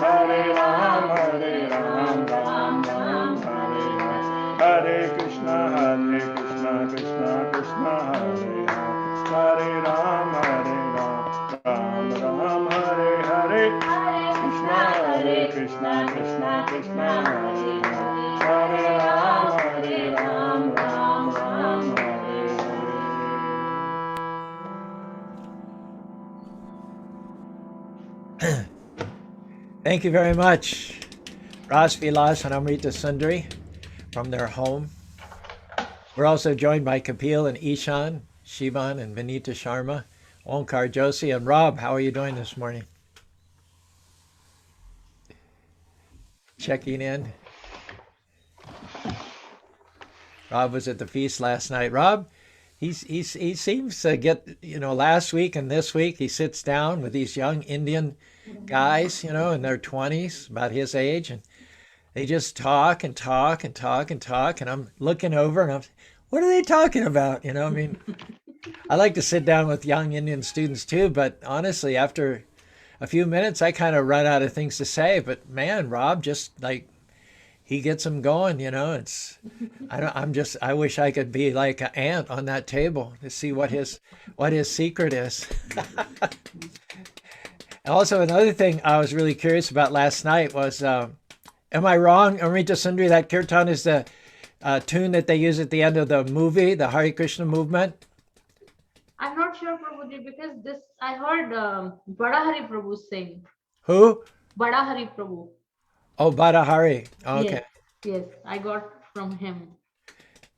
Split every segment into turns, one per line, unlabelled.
Hare Hare Ram, Ram Ram, Hare Hare. Hare Krishna, Krishna Krishna, Hare Hare. Hare Ram, Ram Ram, Hare Hare. Krishna, Krishna Krishna, Hare Hare. Hare Ram, Ram Ram, Hare Hare.
Thank you very much, Ras Vilas and Amrita Sundari from their home. We're also joined by Kapil and Ishan, Shivan and Vinita Sharma, Onkar Joshi, and Rob. How are you doing this morning? Checking in. Rob was at the feast last night. Rob, he seems to get, last week and this week, he sits down with these young Indian guys, in their 20s, about his age, and they just talk and talk and talk and talk. And I'm looking over and what are they talking about? I mean, I like to sit down with young Indian students too, but honestly, after a few minutes, I kind of run out of things to say. But man, Rob, just like he gets them going, I wish I could be like an ant on that table to see what his secret is. Also, another thing I was really curious about last night was, am I wrong, Amrita Sundari, that kirtan is the tune that they use at the end of the movie, the Hare Krishna movement?
I'm not sure, Prabhuji, because this I heard Bada Hari Prabhu sing.
Who?
Bada Hari Prabhu.
Oh, Bada Hari. Okay.
Yes, I got from him.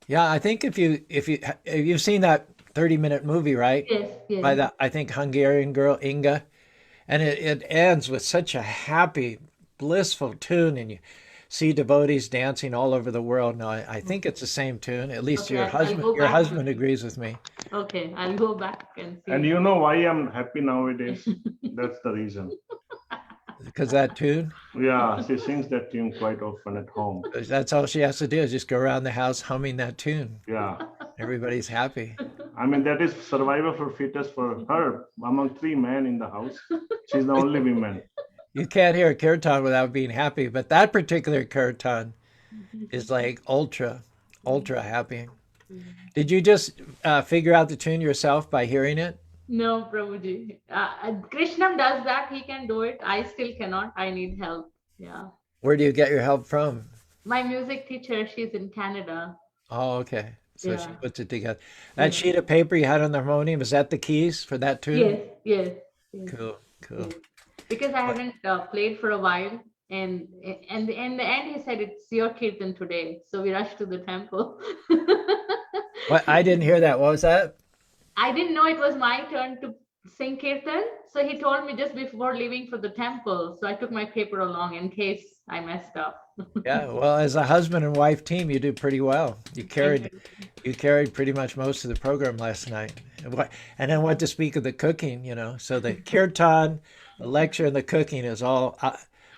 Yeah, I think if you've seen that 30-minute movie, right?
Yes.
By the, I think, Hungarian girl Inga, and it ends with such a happy, blissful tune, and you see devotees dancing all over the world. Now, I think it's the same tune. At least your husband agrees with me.
Okay, I'll go back and see.
And you know why I'm happy nowadays? That's the reason.
Because that tune?
Yeah, she sings that tune quite often at home.
That's all she has to do is just go around the house humming that tune.
Yeah.
Everybody's happy.
I mean, that is survival for fittest for her. Among 3 men in the house, she's the only woman.
You can't hear a kirtan without being happy, but that particular kirtan is like ultra happy. Did you just figure out the tune yourself by hearing it?
No, Prabhuji. Krishna does that. He can do it. I still cannot. I need help. Yeah.
Where do you get your help from?
My music teacher, she's in Canada.
Oh, okay. So she puts it together. That sheet of paper you had on the harmonium, is that the keys for that tune?
Yes.
Cool.
Yes. Because I haven't played for a while. And in the end, he said, it's your kirtan today. So we rushed to the temple.
What? I didn't hear that. What was that?
I didn't know it was my turn to sing kirtan. So he told me just before leaving for the temple. So I took my paper along in case I messed up.
Yeah, well, as a husband and wife team, you do pretty well. You carried pretty much most of the program last night. And then what to speak of the cooking, So the kirtan, the lecture, and the cooking is all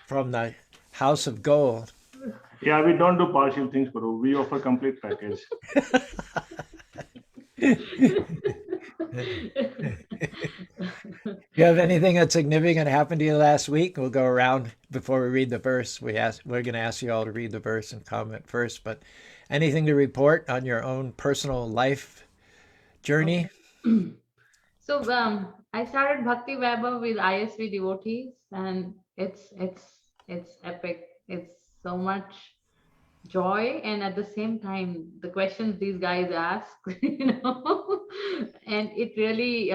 from the House of Gold.
Yeah, we don't do partial things, but we offer complete package.
Do you have anything that's significant happened to you last week? We'll go around before we read the verse. We're going to ask you all to read the verse and comment first, but anything to report on your own personal life journey?
So I started Bhakti Vaibhav with ISV Devotees, and it's epic. It's so much joy, and at the same time the questions these guys ask, and it really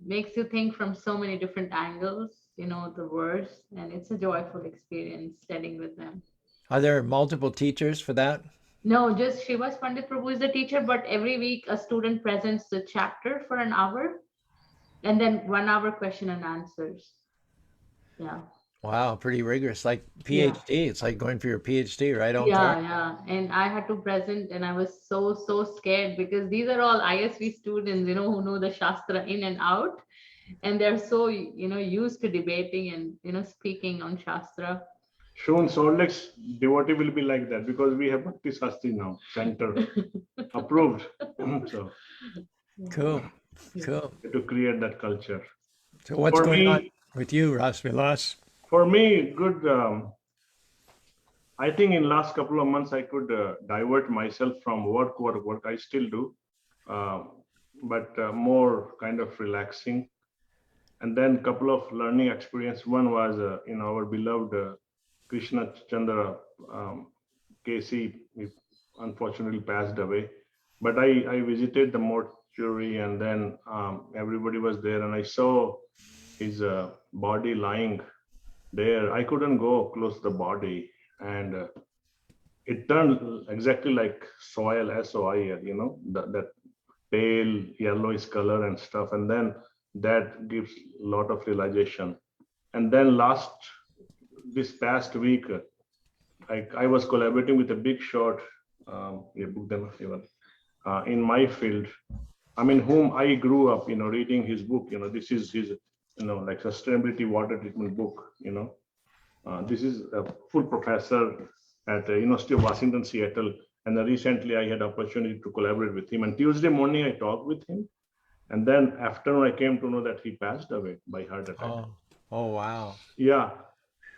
makes you think from so many different angles, the verse, and it's a joyful experience studying with them.
Are there multiple teachers for that?
No, just Srivas Pandit Prabhu is the teacher, but every week a student presents the chapter for an hour, and then 1 hour question and answers. Yeah.
Wow, pretty rigorous, like PhD. Yeah. It's like going for your PhD, right?
Yeah. And I had to present, and I was so scared because these are all ISV students, who know the Shastra in and out, and they're so, used to debating and, speaking on Shastra.
Soon Salt Lake's devotee will be like that because we have Bhakti Shastri now, center approved. So
cool.
To create that culture.
So what's going on with you, Ras Vilas?
For me, good. I think in last couple of months I could divert myself from work. I still do, uh, but more kind of relaxing. And then couple of learning experience. One was our beloved Krishna Chandra Casey, he unfortunately passed away. But I visited the mortuary, and then everybody was there, and I saw his body lying there. I couldn't go close to the body, and it turned exactly like soil, soil, that pale yellowish color and stuff. And then that gives a lot of realization. And then this past week, I was collaborating with a big shot, in my field. I mean, whom I grew up, reading his book. This is his, like sustainability water treatment book. This is a full professor at the University of Washington, Seattle. And then recently I had opportunity to collaborate with him. And Tuesday morning I talked with him. And then afternoon I came to know that he passed away by heart attack.
Oh, wow.
Yeah.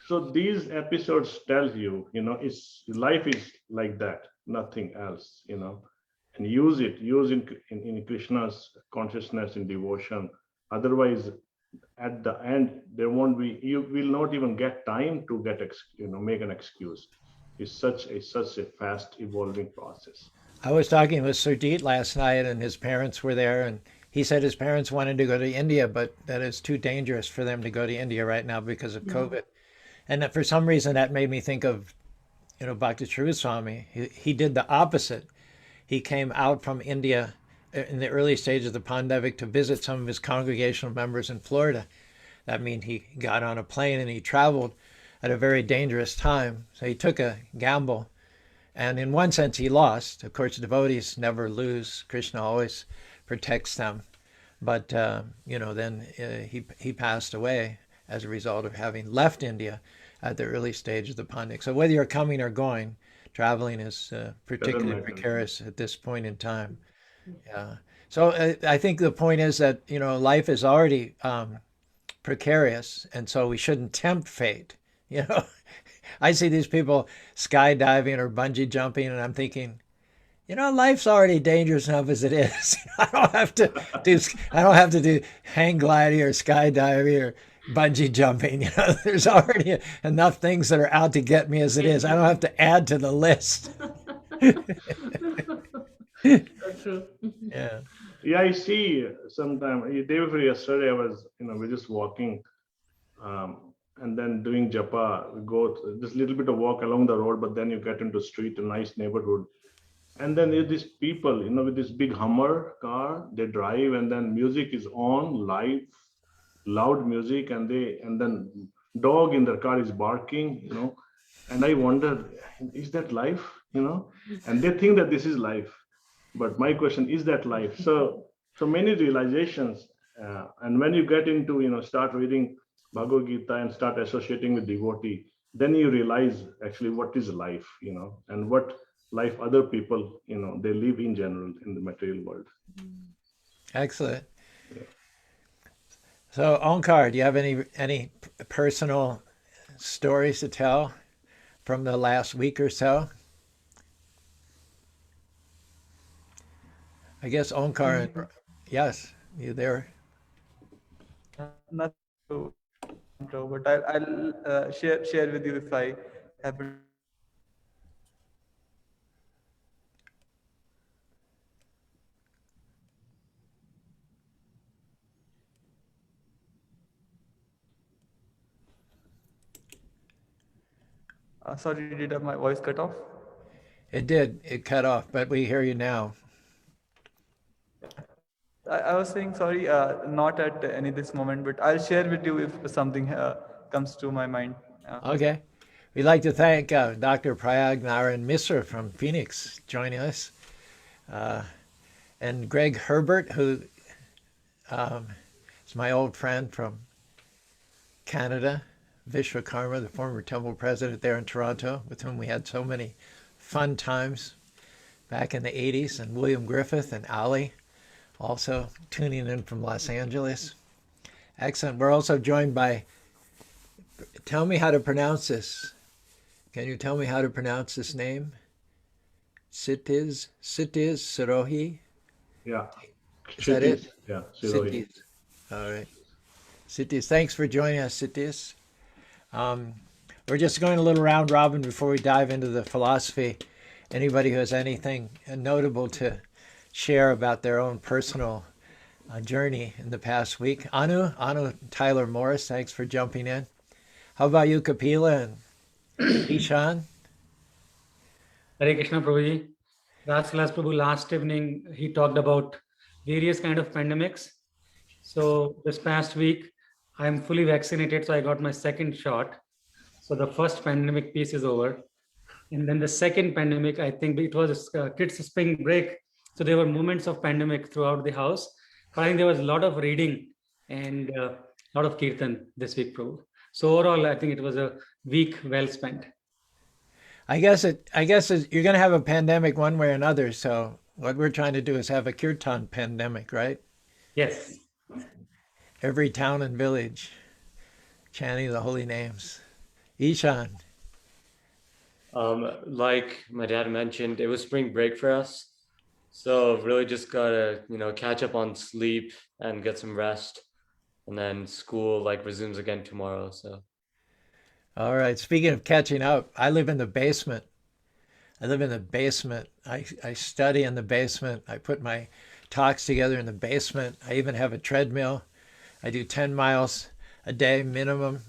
So these episodes tell you, life is like that, nothing else, and use in Krishna's consciousness in devotion. Otherwise, at the end, you will not even get time to make an excuse. It's such a fast evolving process.
I was talking with Surdit last night, and his parents were there, and he said his parents wanted to go to India, but that it's too dangerous for them to go to India right now because of COVID. And that for some reason that made me think of, Bhakti Swami. He did the opposite. He came out from India in the early stages of the pandemic to visit some of his congregational members in Florida. That means he got on a plane and he traveled at a very dangerous time. So he took a gamble. And in one sense, he lost. Of course, devotees never lose. Krishna always protects them. But, then he passed away as a result of having left India at the early stage of the pandemic. So whether you're coming or going, traveling is particularly precarious at this point in time. Yeah. So I think the point is that, life is already precarious, and so we shouldn't tempt fate. I see these people skydiving or bungee jumping, and I'm thinking, life's already dangerous enough as it is. I don't have to do hang gliding or skydiving or bungee jumping. There's already enough things that are out to get me as it is. I don't have to add to the list.
That's true.
Yeah.
Yeah, I see sometimes. Day before yesterday, I was, we're just walking, and then doing japa. We go just a little bit of walk along the road, but then you get into street, a nice neighborhood. And then there's these people, with this big Hummer car, they drive, and then music is on live, loud music, and then dog in their car is barking, and I wonder, is that life, and they think that this is life. But my question, is that life? So many realizations, and when you get into, start reading Bhagavad Gita and start associating with devotee, then you realize actually what is life, and what life other people, they live in general in the material world.
Excellent. Yeah. So Onkar, do you have any personal stories to tell from the last week or so? I guess Onkar, yes, you there?
Not to intro, but I'll share with you if I have. Sorry, did my voice cut off?
It did. It cut off, but we hear you now.
I was saying sorry, not at any this moment, but I'll share with you if something comes to my mind.
Okay. We'd like to thank Dr. Prayag Narayan Misra from Phoenix joining us, and Greg Herbert, who is my old friend from Canada, Vishwakarma, the former temple president there in Toronto, with whom we had so many fun times back in the 80s, and William Griffith and Ali, also tuning in from Los Angeles. Excellent. We're also joined by Tell me how to pronounce this. Can you tell me how to pronounce this name? Sitiz Sirohi?
Yeah.
Is that it?
Kshitiz. Yeah. Sirohi.
Sitiz. All right. Sitiz, thanks for joining us, Sitiz. We're just going a little round robin before we dive into the philosophy. Anybody who has anything notable to share about their own personal journey in the past week? Anu Tyler Morris, thanks for jumping in. How about you, Kapila and Ishan?
Hare Krishna Prabhuji. Raj Class Prabhu, last evening, he talked about various kind of pandemics. So this past week, I'm fully vaccinated, so I got my second shot. So the first pandemic piece is over. And then the second pandemic, I think it was kids' spring break. So there were moments of pandemic throughout the house. But I think there was a lot of reading and a lot of kirtan this week, Prabhu. So overall, I think it was a week well spent.
I guess you're going to have a pandemic one way or another. So what we're trying to do is have a kirtan pandemic, right?
Yes.
Every town and village chanting the holy names. Ishan.
Like my dad mentioned, it was spring break for us. So really just gotta, catch up on sleep and get some rest. And then school resumes again tomorrow. So
All right. Speaking of catching up, I live in the basement. I study in the basement. I put my talks together in the basement. I even have a treadmill. I do 10 miles a day minimum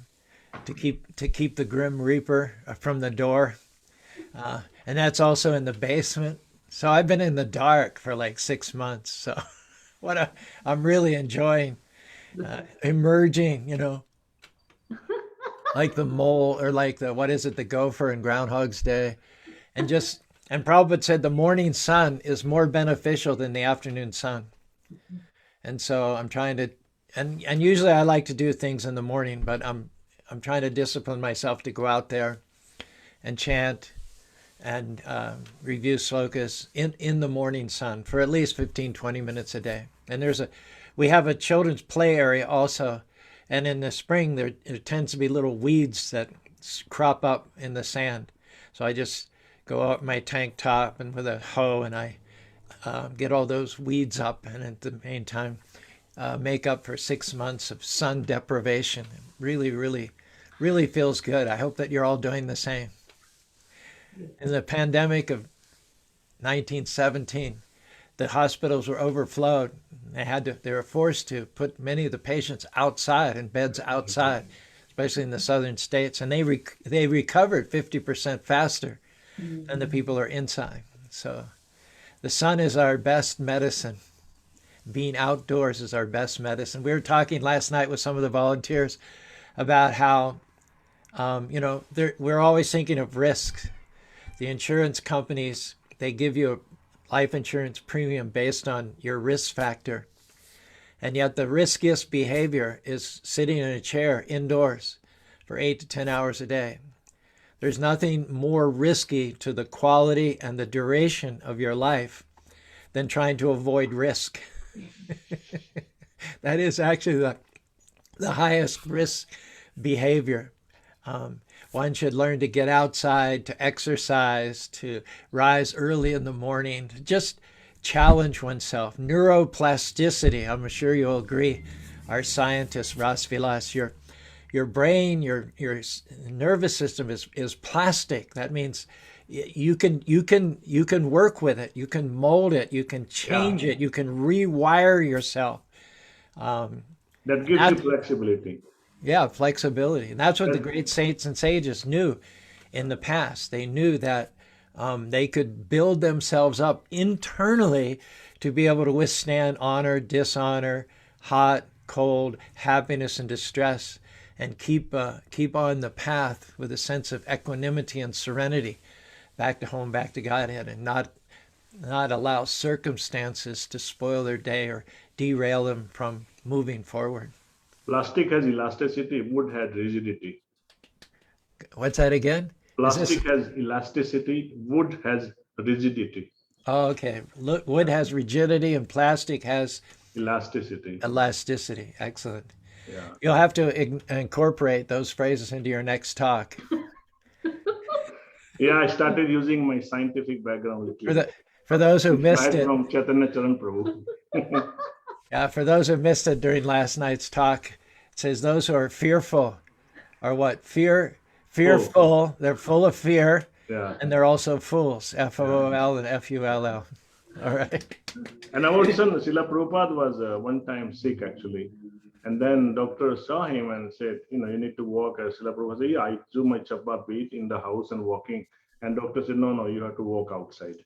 to keep the grim reaper from the door. And that's also in the basement. So I've been in the dark for like 6 months. So I'm really enjoying emerging, like the mole or like the gopher in Groundhog's Day. And Prabhupada said the morning sun is more beneficial than the afternoon sun. And so I'm trying to, and usually I like to do things in the morning, but I'm trying to discipline myself to go out there and chant and review slokas in the morning sun for at least 15-20 minutes a day. And we have a children's play area also, and in the spring there tends to be little weeds that crop up in the sand. So I just go out in my tank top and with a hoe and I get all those weeds up, and at the meantime make up for 6 months of sun deprivation. Really, really, really feels good. I hope that you're all doing the same. In the pandemic of 1917, the hospitals were overflowed. They were forced to put many of the patients outside in beds outside, especially in the southern states, and they recovered 50% faster than the people are inside. So the sun is our best medicine. Being outdoors is our best medicine. We were talking last night with some of the volunteers about how we're always thinking of risks. The insurance companies, they give you a life insurance premium based on your risk factor. And yet the riskiest behavior is sitting in a chair indoors for 8 to 10 hours a day. There's nothing more risky to the quality and the duration of your life than trying to avoid risk. That is actually the highest risk behavior. One should learn to get outside, to exercise, to rise early in the morning, to just challenge oneself. Neuroplasticity, I'm sure you'll agree, our scientist, Ras Vilas, your brain, your nervous system is plastic. That means you can work with it, you can mold it, you can change it, you can rewire yourself.
That gives you flexibility.
Yeah, flexibility. And that's what the great saints and sages knew in the past. They knew that they could build themselves up internally to be able to withstand honor, dishonor, hot, cold, happiness, and distress, and keep on the path with a sense of equanimity and serenity, back to home, back to Godhead, and not allow circumstances to spoil their day or derail them from moving forward.
Plastic has elasticity, wood has rigidity.
What's that again?
Plastic has elasticity, wood has rigidity.
Oh, okay. Wood has rigidity and plastic has
Elasticity.
elasticity. Excellent.
Yeah.
You'll have to incorporate those phrases into your next talk.
Yeah, I started using my scientific background
For
little
the for those who missed
inspired
it,
from Chaitanya Charan Prabhu.
yeah, for those who missed it during last night's talk, it says those who are fearful are what? Fearful. They're full of fear,
Yeah.
and they're also fools. FOOL and FULL. All right.
And our son, Srila Prabhupada, was one time sick actually. And then doctor saw him and said, you need to walk. Srila Prabhupada said, yeah, I do my chappa beat in the house and walking. And doctor said, no, you have to walk outside.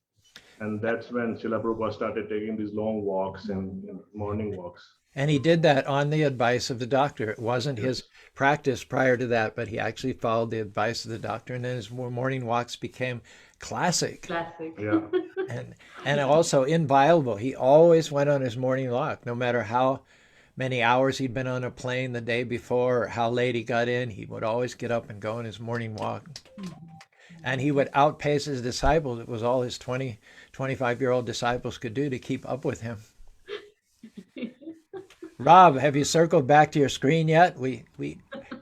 And that's when Srila Prabhupada started taking these long walks and morning walks.
And he did that on the advice of the doctor. It wasn't his practice prior to that, but he actually followed the advice of the doctor. And then his morning walks became classic.
Classic.
Yeah.
And also inviolable. He always went on his morning walk, no matter how many hours he'd been on a plane the day before or how late he got in. He would always get up and go on his morning walk. And he would outpace his disciples. It was all his 25-year-old disciples could do to keep up with him. Rob, have you circled back to your screen yet? We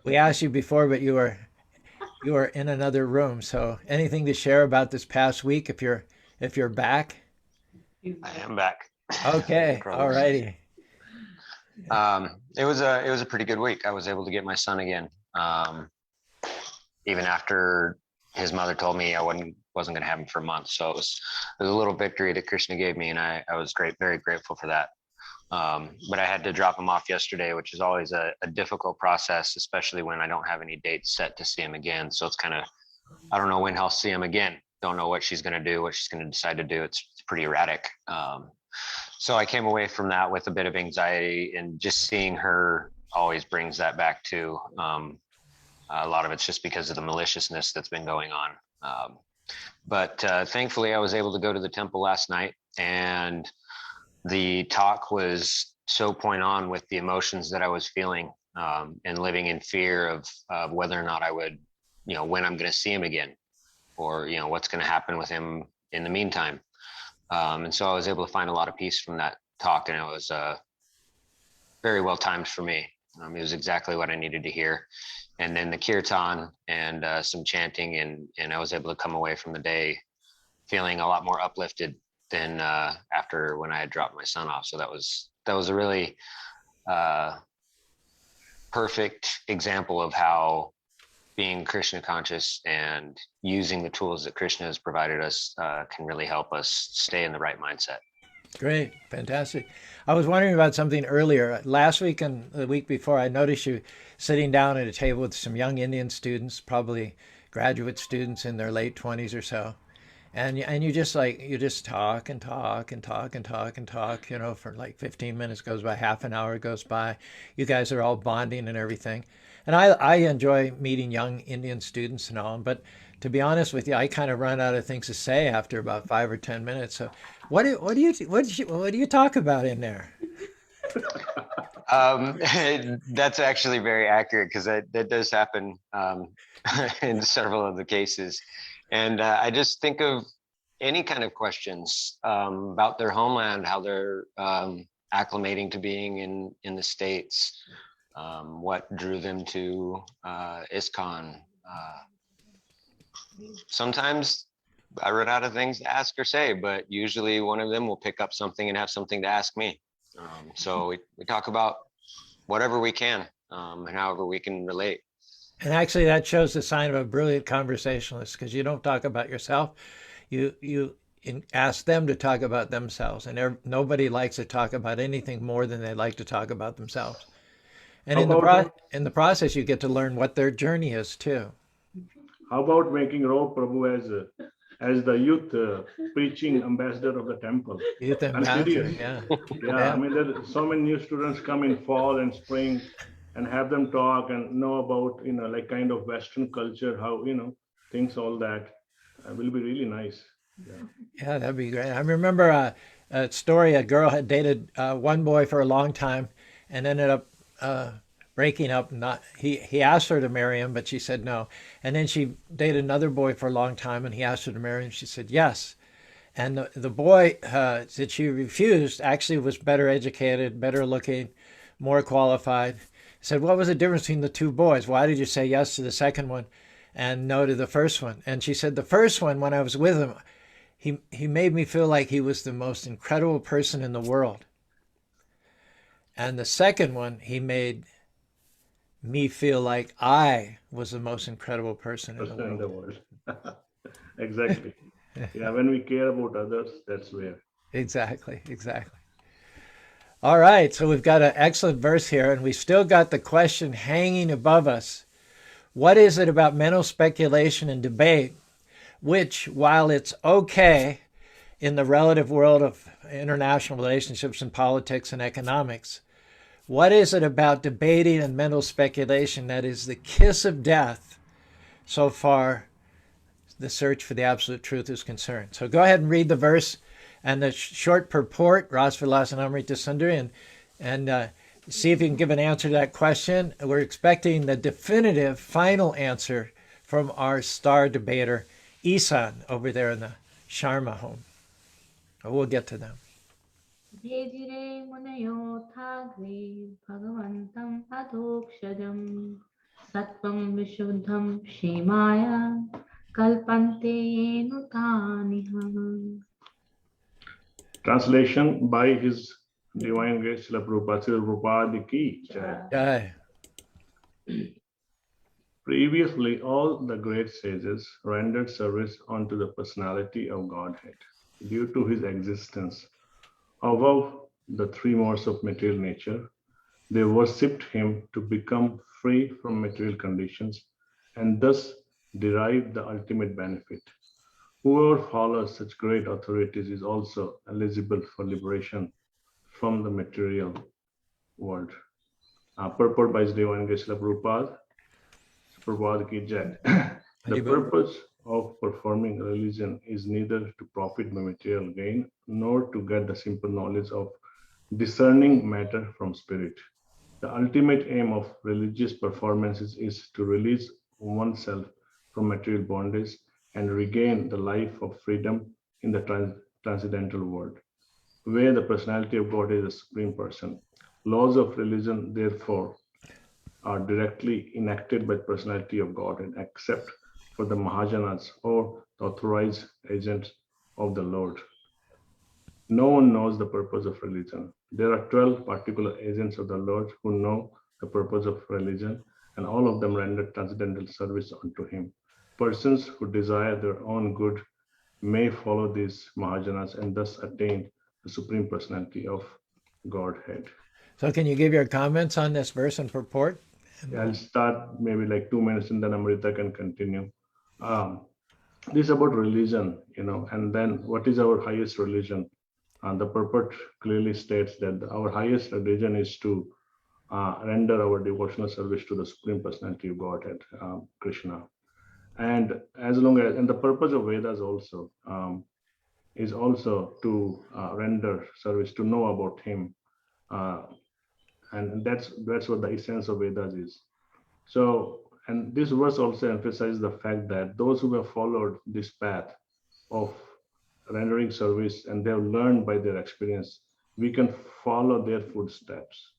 asked you before, but you were in another room. So anything to share about this past week if you're back?
I am back.
Okay, all righty.
It was a pretty good week. I was able to get my son again. Even after his mother told me I wasn't going to have him for a month. So it was a little victory that Krishna gave me, and I was very grateful for that. But I had to drop him off yesterday, which is always a difficult process, especially when I don't have any dates set to see him again. So it's kind of, I don't know when I'll see him again. Don't know what she's going to do, what she's going to decide to do. It's pretty erratic. So I came away from that with a bit of anxiety, and just seeing her always brings that back too. A lot of it's just because of the maliciousness that's been going on. But thankfully I was able to go to the temple last night, and the talk was so point on with the emotions that I was feeling, and living in fear of whether or not I would, when I'm going to see him again, or, what's going to happen with him in the meantime. And so I was able to find a lot of peace from that talk, and it was very well timed for me. It was exactly what I needed to hear. And then the kirtan and some chanting, and I was able to come away from the day feeling a lot more uplifted than after when I had dropped my son off. So that was a really perfect example of how being Krishna conscious and using the tools that Krishna has provided us can really help us stay in the right mindset.
Great, fantastic. I was wondering about something earlier. Last week and the week before, I noticed you sitting down at a table with some young Indian students, probably graduate students in their late 20s or so. And you just talk and talk and talk and talk and talk, for like 15 minutes goes by, half an hour goes by. You guys are all bonding and everything. And I enjoy meeting young Indian students and all, but to be honest with you, I kind of run out of things to say after about 5 or 10 minutes. So what do you talk about in there?
That's actually very accurate, because that does happen in several of the cases. And I just think of any kind of questions about their homeland, how they're acclimating to being in the States, what drew them to iskcon. Sometimes I run out of things to ask or say, but usually one of them will pick up something and have something to ask me. So we talk about whatever we can, and however we can relate.
And actually, that shows the sign of a brilliant conversationalist, because you don't talk about yourself. You ask them to talk about themselves, and nobody likes to talk about anything more than they like to talk about themselves. And in the process, you get to learn what their journey is too.
How about making Rav Prabhu as the youth preaching ambassador of the temple?
Youth
I'm
ambassador,
serious.
yeah.
Yeah, I mean, there's so many new students come in fall and spring, and have them talk and know about, like kind of Western culture, how, things, all that will be really nice.
Yeah, that'd be great. I remember a story, a girl had dated one boy for a long time and ended up breaking up. He asked her to marry him, but she said no. And then she dated another boy for a long time, and he asked her to marry him. She said yes. And the boy that she refused actually was better educated, better looking, more qualified. said, what was the difference between the two boys? Why did you say yes to the second one and no to the first one? And she said, the first one, when I was with him, he made me feel like he was the most incredible person in the world. And the second one, he made me feel like I was the most incredible person in the
Person in
world.
the world. Exactly. Yeah, when we care about others, that's where.
Exactly. All right, so we've got an excellent verse here, and we've still got the question hanging above us. What is it about mental speculation and debate, which, while it's okay in the relative world of international relationships and politics and economics, what is it about debating and mental speculation that is the kiss of death so far the search for the absolute truth is concerned? So go ahead and read the verse and the short purport, Rasvilasanamrita Sundari, and see if you can give an answer to that question. We're expecting the definitive final answer from our star debater, Isan, over there in the Sharma home. We'll get to them.
Bhejire munayo thagre bhagavantam adokshajam sattvam vishuddham shemaya kalpante nutaniha.
Translation by His Divine Grace Srila Prabhupada, Srila Prabhupada ki jai.
Jai.
Previously, all the great sages rendered service unto the personality of Godhead due to his existence above the three modes of material nature. They worshipped him to become free from material conditions and thus derive the ultimate benefit. Whoever follows such great authorities is also eligible for liberation from the material world. Purport by His Divine Grace Srila Prabhupada. Prabhupada ki jai. The purpose of performing religion is neither to profit by material gain nor to get the simple knowledge of discerning matter from spirit. The ultimate aim of religious performances is to release oneself from material bondage and regain the life of freedom in the transcendental world, where the personality of God is the supreme person. Laws of religion, therefore, are directly enacted by the personality of God and except for the mahajanas or the authorized agents of the Lord. No one knows the purpose of religion. There are 12 particular agents of the Lord who know the purpose of religion, and all of them render transcendental service unto him. Persons who desire their own good may follow these mahajanas and thus attain the supreme personality of Godhead.
So can you give your comments on this verse and purport?
I'll start maybe like 2 minutes and then Amrita can continue. This is about religion, and then what is our highest religion? And the purport clearly states that our highest religion is to render our devotional service to the Supreme Personality of Godhead, Krishna. And and the purpose of Vedas also is also to render service, to know about him. And that's what the essence of Vedas is. So, and this verse also emphasizes the fact that those who have followed this path of rendering service and they have learned by their experience, we can follow their footsteps.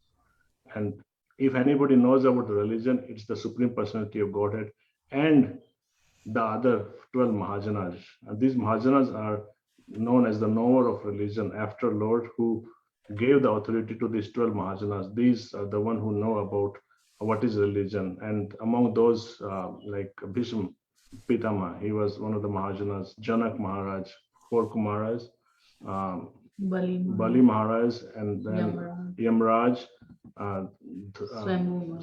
And if anybody knows about the religion, it's the Supreme Personality of Godhead and the other 12 mahajanas. And these mahajanas are known as the knower of religion after Lord, who gave the authority to these 12 mahajanas. These are the one who know about what is religion. And among those, like Bhishma Pitama, he was one of the mahajanas, Janak Maharaj, 4 Kumaras, Bali Maharaj, and then Yamraj,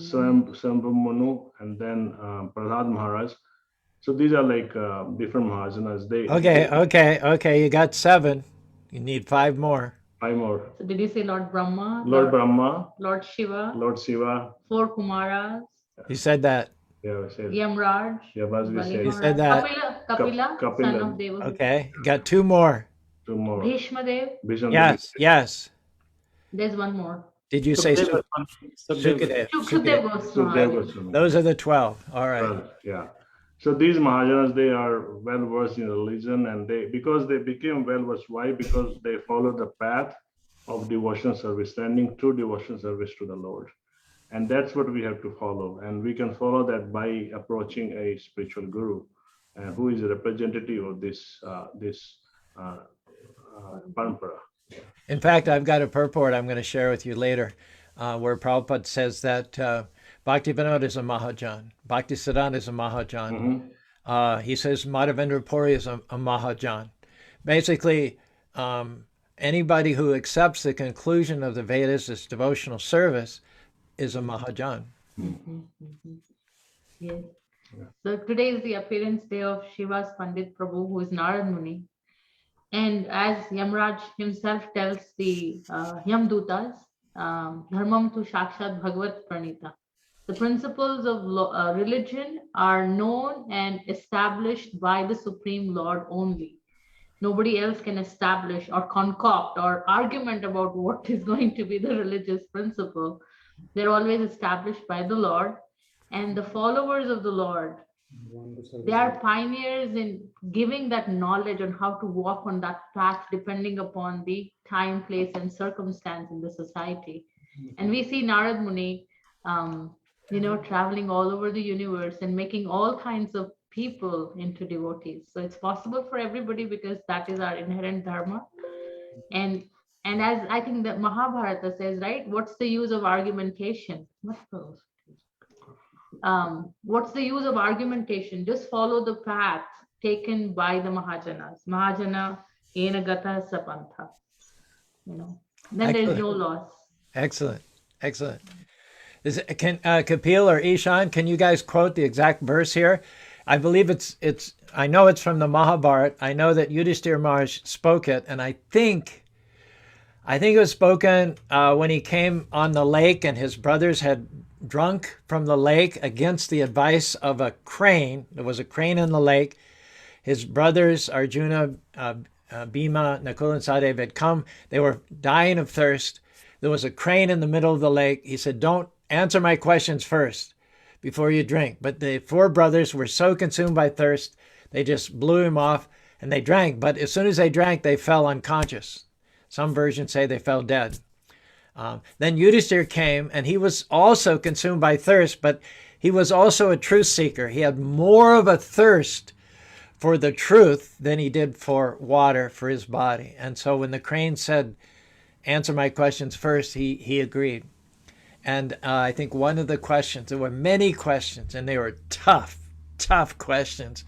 Swambhu Manu, and then Prahlad Maharaj. So these are like different mahajanas.
Okay. You got 7. You need 5 more.
5 more.
So did you say Lord Brahma?
Lord Brahma.
Lord Shiva.
Lord Shiva.
4 Kumaras.
You said that.
Yeah, we said.
Yamraj.
We said.
You said that.
Kapila, son of Deva.
Okay, you got 2 more.
2 more.
Bhishma Dev.
Yes.
There's one more.
Did you say
Sukadev.
Shukdev Goswami.
Those are the 12. All right.
12, yeah. So these mahajanas, they are well versed in religion, and because they became well versed. Why? Because they follow the path of devotional service, standing true devotional service to the Lord. And that's what we have to follow. And we can follow that by approaching a spiritual guru, who is a representative of this parampara.
In fact, I've got a purport I'm going to share with you later, where Prabhupada says that Bhaktivinoda is a Mahajan, Bhaktisiddhanta is a Mahajan. He says Madhavendra Puri is a Mahajan. Basically, anybody who accepts the conclusion of the Vedas as devotional service is a Mahajan.
Yes. So today is the appearance day of Shiva's Pandit Prabhu, who is Narad Muni. And as Yamraj himself tells the Yamdutas, Dharmam tu Shakshat Bhagavat Pranita. The principles of religion are known and established by the Supreme Lord only. Nobody else can establish or concoct or argument about what is going to be the religious principle. They're always established by the Lord. And the followers of the Lord, they are pioneers in giving that knowledge on how to walk on that path depending upon the time, place, and circumstance in the society. And we see Narad Muni, traveling all over the universe and making all kinds of people into devotees. So it's possible for everybody because that is our inherent dharma. And as I think that Mahabharata says, right, what's the use of argumentation? What's the use of argumentation? Just follow the path taken by the Mahajanas. Mahajana ena gata sapantha. Then there is no loss.
Excellent. Kapil or Ishan, can you guys quote the exact verse here? I believe I know it's from the Mahabharata. I know that Yudhishthira Maharaj spoke it, and I think it was spoken when he came on the lake and his brothers had drunk from the lake against the advice of a crane. There was a crane in the lake. His brothers, Arjuna, Bhima, Nakul, and Sahadev had come. They were dying of thirst. There was a crane in the middle of the lake. He said, "Don't answer my questions first before you drink." But the four brothers were so consumed by thirst, they just blew him off and they drank. But as soon as they drank, they fell unconscious. Some versions say they fell dead. Then Yudhishthira came, and he was also consumed by thirst, but he was also a truth seeker. He had more of a thirst for the truth than he did for water for his body. And so when the crane said, "Answer my questions first," he agreed. And I think one of the questions, there were many questions, and they were tough questions,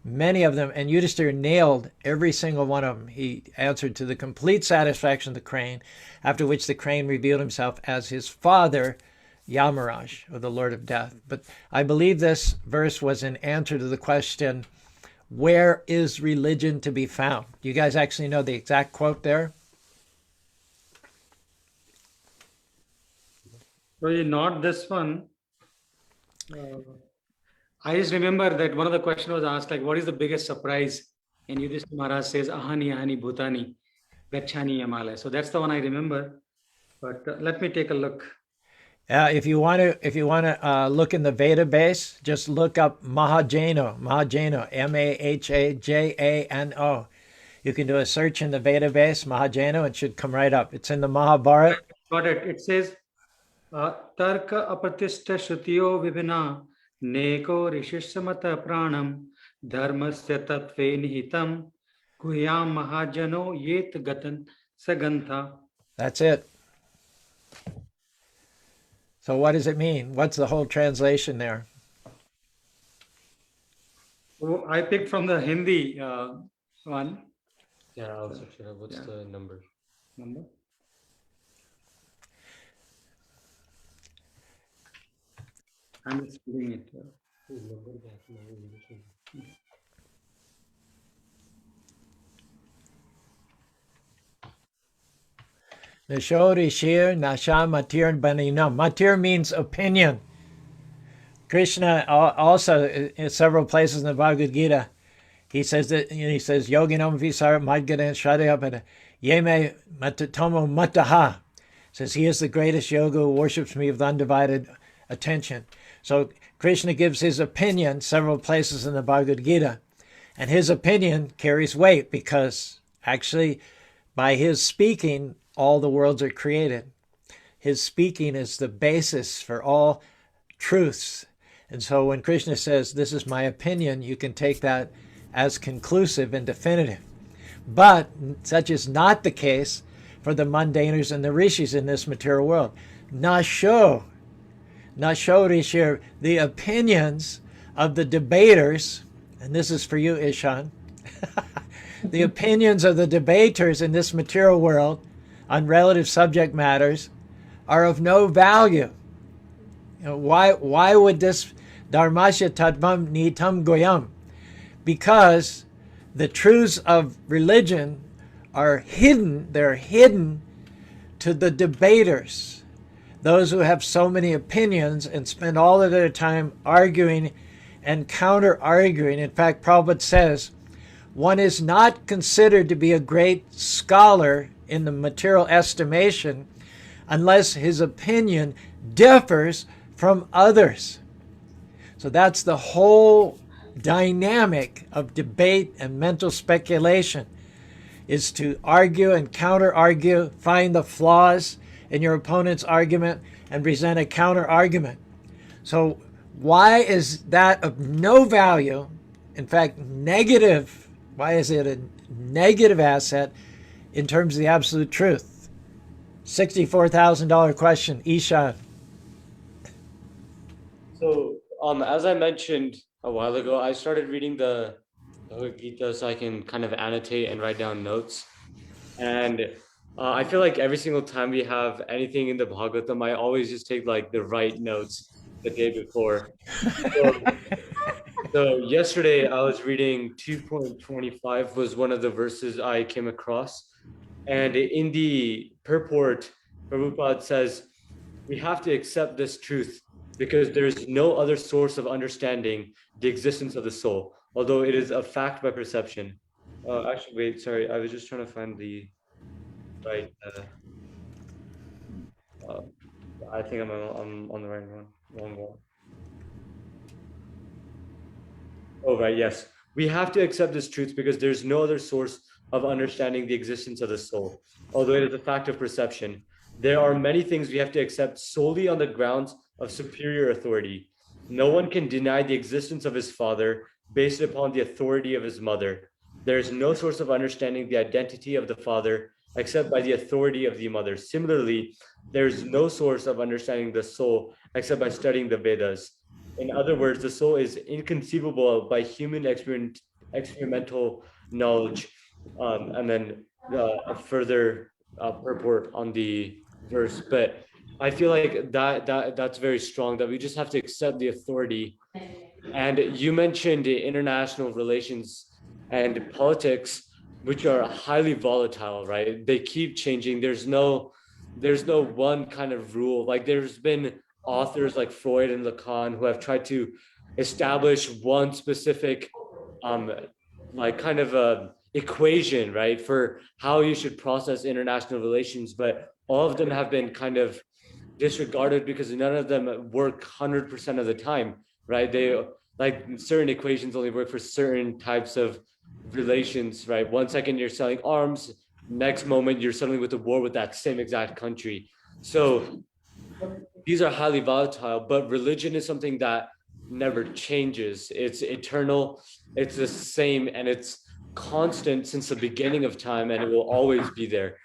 many of them, and Yudhishthira nailed every single one of them. He answered to the complete satisfaction of the crane, after which the crane revealed himself as his father, Yamaraj, or the Lord of Death. But I believe this verse was an answer to the question, where is religion to be found? Do you guys actually know the exact quote there?
So not this one. I just remember that one of the questions was asked, like, what is the biggest surprise? And Yudhishthira Maharaj says, "Ahani, ahani, bhutani, gachani yamala." So that's the one I remember. But let me take a look.
If you want to look in the Veda base, just look up Mahajano, Mahajano. You can do a search in the Veda base, Mahajano. It should come right up. It's in the Mahabharata.
Got it. It says, "Tarka apratishta shrutiyo vibhina neko rishishsamata pranam dharmasya tattve nihitam guhyam mahajano yet gatan sagantha."
That's it. So what does it mean? What's the whole translation there?
So I picked from the Hindi one.
Yeah, I'll search it up. What's the number?
I'm just putting it.
Nashori Shir Nasha Matir Banina. Matir means opinion. Krishna also in several places in the Bhagavad Gita, he says Yoginam Visara Madgana Shradayapana Yeme Matatomo Mataha. Says he is the greatest yoga who worships me with undivided attention. So Krishna gives his opinion several places in the Bhagavad Gita, and his opinion carries weight because actually by his speaking all the worlds are created. his speaking is the basis for all truths. And so when Krishna says, this is my opinion, you can take that as conclusive and definitive. But such is not the case for the mundaners and the rishis in this material world. Nasho rishir, the opinions of the debaters, and this is for you, Ishan, the opinions of the debaters in this material world on relative subject matters are of no value. Why would this dharmasya tattvam nitam goyam? Because the truths of religion are hidden, they're hidden to the debaters, those who have so many opinions and spend all of their time arguing and counter-arguing. In fact, Prabhupada says, one is not considered to be a great scholar in the material estimation unless his opinion differs from others. So that's the whole dynamic of debate and mental speculation, is to argue and counter-argue, find the flaws in your opponent's argument and present a counter-argument. So why is that of no value? In fact, negative. Why is it a negative asset in terms of the absolute truth? $64,000 question, Ishan.
So, as I mentioned a while ago, I started reading the Bhagavad Gita so I can kind of annotate and write down notes. And I feel like every single time we have anything in the Bhagavatam, I always just take like the right notes the day before. So yesterday I was reading 2.25 was one of the verses I came across. And in the purport, Prabhupada says, we have to accept this truth because there is no other source of understanding the existence of the soul, although it is a fact by perception. Actually, wait, sorry, I was just trying to find the right. I think I'm on the right one. Wrong one. Oh, right, yes. We have to accept this truth because there's no other source of understanding the existence of the soul, although it is a fact of perception. There are many things we have to accept solely on the grounds of superior authority. No one can deny the existence of his father based upon the authority of his mother. There is no source of understanding the identity of the father except by the authority of the mother. Similarly, there is no source of understanding the soul except by studying the Vedas. In other words, the soul is inconceivable by human experimental knowledge. And then a further purport on the verse. But I feel like that's very strong, that we just have to accept the authority. And you mentioned international relations and politics, which are highly volatile, right? They keep changing. There's no one kind of rule. Like there's been authors like Freud and Lacan who have tried to establish one specific like kind of a equation, right, for how you should process international relations, but all of them have been kind of disregarded because none of them work 100% of the time, right? They like certain equations only work for certain types of relations, right? One second you're selling arms, next moment you're suddenly with a war with that same exact country. So these are highly volatile, but religion is something that never changes. It's eternal, it's the same, and it's constant since the beginning of time, and it will always be there.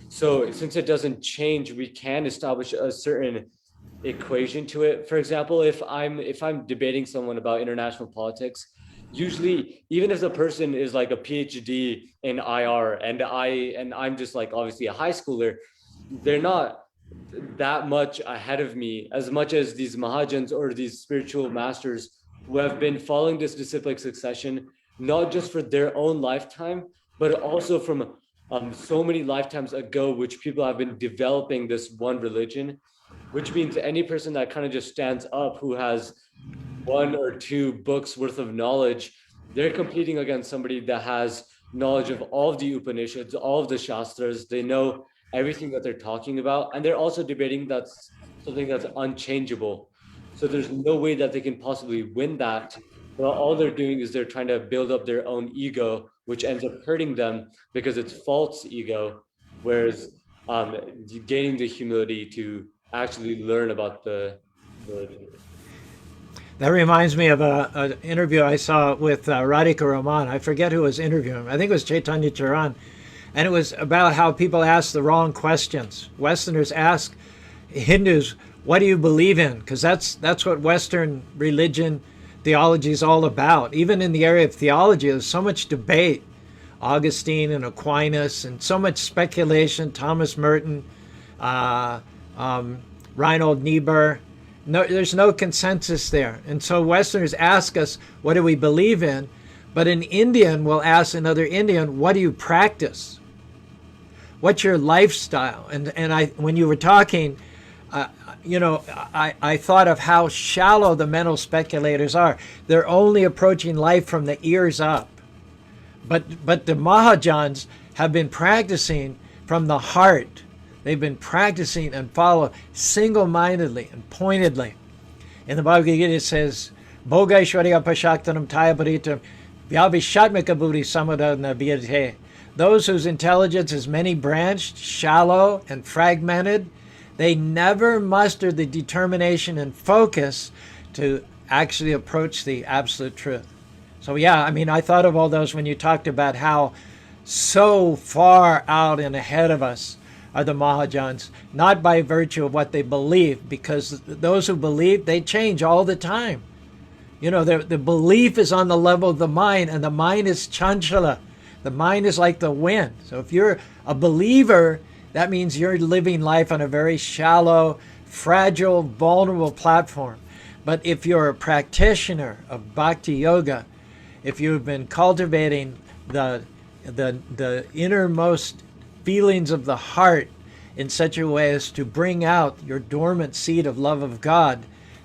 So since it doesn't change, we can establish a certain equation to it. For example, if I'm debating someone about international politics, usually even if the person is like a PhD in IR and I'm just like obviously a high schooler, they're not that much ahead of me as much as these mahajanas or these spiritual masters who have been following this disciplic succession not just for their own lifetime but also from so many lifetimes ago, which people have been developing this one religion, which means any person that kind of just stands up who has one or two books worth of knowledge, they're competing against somebody that has knowledge of all of the Upanishads, all of the Shastras. They know everything that they're talking about, and they're also debating that's something that's unchangeable. So there's no way that they can possibly win that. Well, all they're doing is they're trying to build up their own ego, which ends up hurting them because it's false ego, whereas gaining the humility to actually learn about the religion.
That reminds me of an interview I saw with Radhika Raman. I forget who was interviewing him. I think it was Chaitanya Charan. And it was about how people ask the wrong questions. Westerners ask Hindus, what do you believe in? Because that's what Western religion theology is all about. Even in the area of theology, there's so much debate. Augustine and Aquinas, and so much speculation. Thomas Merton, Reinhold Niebuhr. No, there's no consensus there. And so Westerners ask us, what do we believe in? But an Indian will ask another Indian, what do you practice? What's your lifestyle? And when you were talking, I thought of how shallow the mental speculators are. They're only approaching life from the ears up. But the mahajanas have been practicing from the heart. They've been practicing and follow single-mindedly and pointedly. In the Bhagavad Gita it says, Bhoga Ishwarya Pashaktanam Tayaparitam Vyabhishatmika Buddhi Samadana Vyadhe. Those whose intelligence is many-branched, shallow, and fragmented, they never muster the determination and focus to actually approach the absolute truth. So yeah, I mean, I thought of all those when you talked about how so far out and ahead of us are the mahajanas, not by virtue of what they believe, because those who believe, they change all the time. You know, the belief is on the level of the mind, and the mind is chanchala. The mind is like the wind. So if you're a believer, that means you're living life on a very shallow, fragile, vulnerable platform. But if you're a practitioner of bhakti yoga, if you've been cultivating the innermost feelings of the heart in such a way as to bring out your dormant seed of love of God,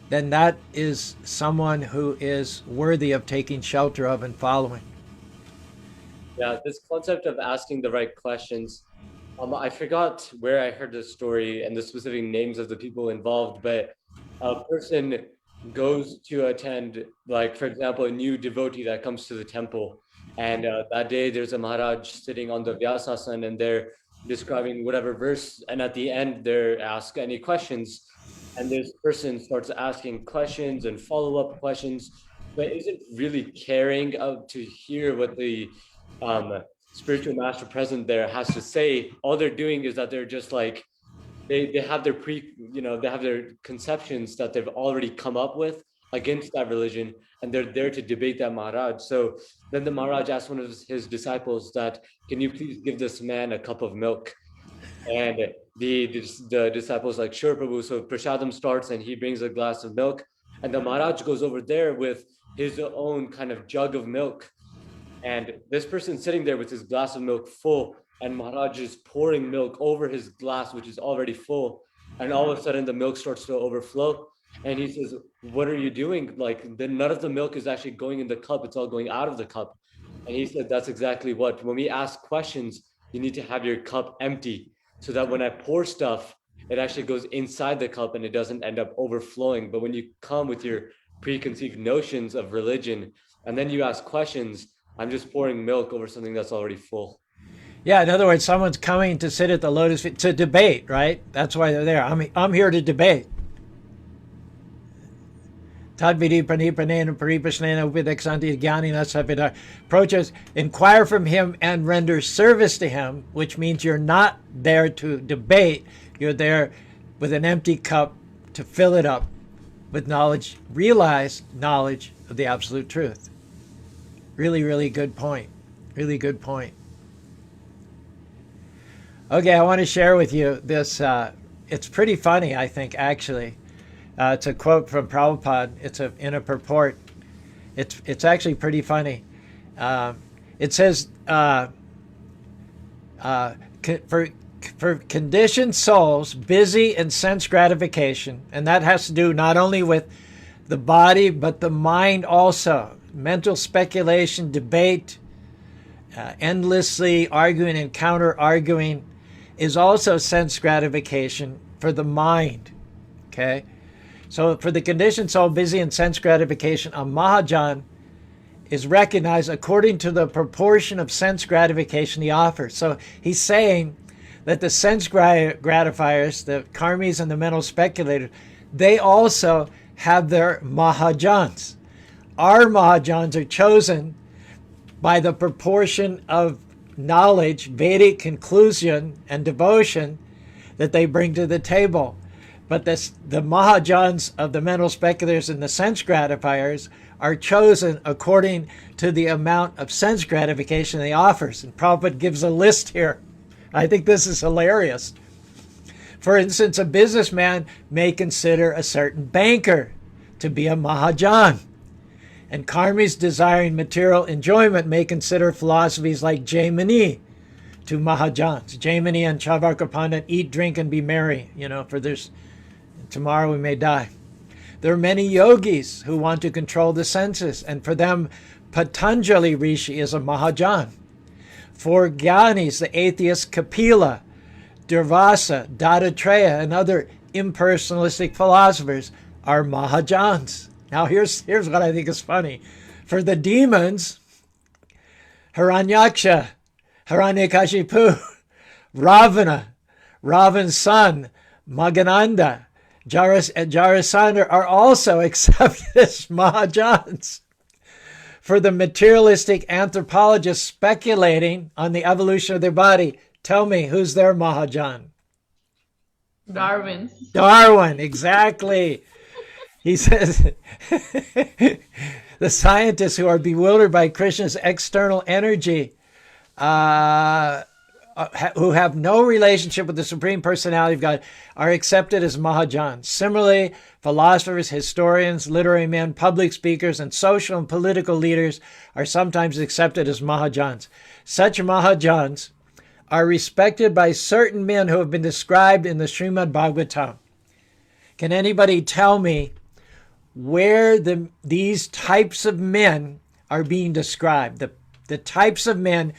then that is someone who is worthy of taking shelter of and following.
Yeah, this concept of asking the right questions. I forgot where I heard this story and the specific names of the people involved, but a person goes to attend, like, for example, a new devotee that comes to the temple. And that day there's a Maharaj sitting on the Vyasasana and they're describing whatever verse. And at the end, they're asked any questions. And this person starts asking questions and follow-up questions, but isn't really caring to hear what the spiritual master present there has to say. All they're doing is that they're just like, they have their they have their conceptions that they've already come up with against that religion, and they're there to debate that Maharaj. So then the Maharaj asked one of his disciples that, can you please give this man a cup of milk? And the disciples like, sure, Prabhu. So Prashadam starts and he brings a glass of milk, and the Maharaj goes over there with his own kind of jug of milk. And this person sitting there with his glass of milk full, and Maharaj is pouring milk over his glass, which is already full. And all of a sudden the milk starts to overflow. And he says, what are you doing? Like, none of the milk is actually going in the cup. It's all going out of the cup. And he said, that's exactly what, when we ask questions, you need to have your cup empty so that when I pour stuff, it actually goes inside the cup and it doesn't end up overflowing. But when you come with your preconceived notions of religion, and then you ask questions, I'm just pouring milk over something that's already full.
Yeah, in other words, someone's coming to sit at the lotus feet to debate, right? That's why they're there. I'm here to debate. Approaches, inquire from him and render service to him, which means you're not there to debate. You're there with an empty cup to fill it up with knowledge, realized knowledge of the absolute truth. Really, really good point. Really good point. Okay, I want to share with you this. It's pretty funny, I think, actually. It's a quote from Prabhupada. It's in a purport. It's actually pretty funny. It says, for conditioned souls busy in sense gratification, and that has to do not only with the body, but the mind also. Mental speculation, debate, endlessly arguing and counter-arguing is also sense gratification for the mind, okay? So for the conditioned soul busy in sense gratification, a mahajana is recognized according to the proportion of sense gratification he offers. So he's saying that the sense gratifiers, the karmis and the mental speculators, they also have their mahajanas. Our mahajanas are chosen by the proportion of knowledge, Vedic conclusion, and devotion that they bring to the table. But the mahajanas of the mental speculators and the sense gratifiers are chosen according to the amount of sense gratification they offers. And Prabhupada gives a list here. I think this is hilarious. For instance, a businessman may consider a certain banker to be a mahajana. And karmis desiring material enjoyment may consider philosophies like Jaimini to mahajanas. Jaimini and Chavarka Pandit, eat, drink, and be merry, for there's tomorrow we may die. There are many yogis who want to control the senses, and for them, Patanjali Rishi is a mahajana. For Gyanis, the atheist Kapila, Durvasa, Dattatreya, and other impersonalistic philosophers are mahajanas. Now here's what I think is funny. For the demons, Hiranyaksha, Hiranyakashipu, Ravana, Ravan's son, Magananda, Jarasandha are also accepted as mahajanas. For the materialistic anthropologists speculating on the evolution of their body, tell me, who's their mahajana?
Darwin.
Darwin, exactly. He says, the scientists who are bewildered by Krishna's external energy, who have no relationship with the Supreme Personality of God, are accepted as mahajanas. Similarly, philosophers, historians, literary men, public speakers, and social and political leaders are sometimes accepted as mahajanas. Such mahajanas are respected by certain men who have been described in the Srimad Bhagavatam. Can anybody tell me where these types of men are being described? The types of men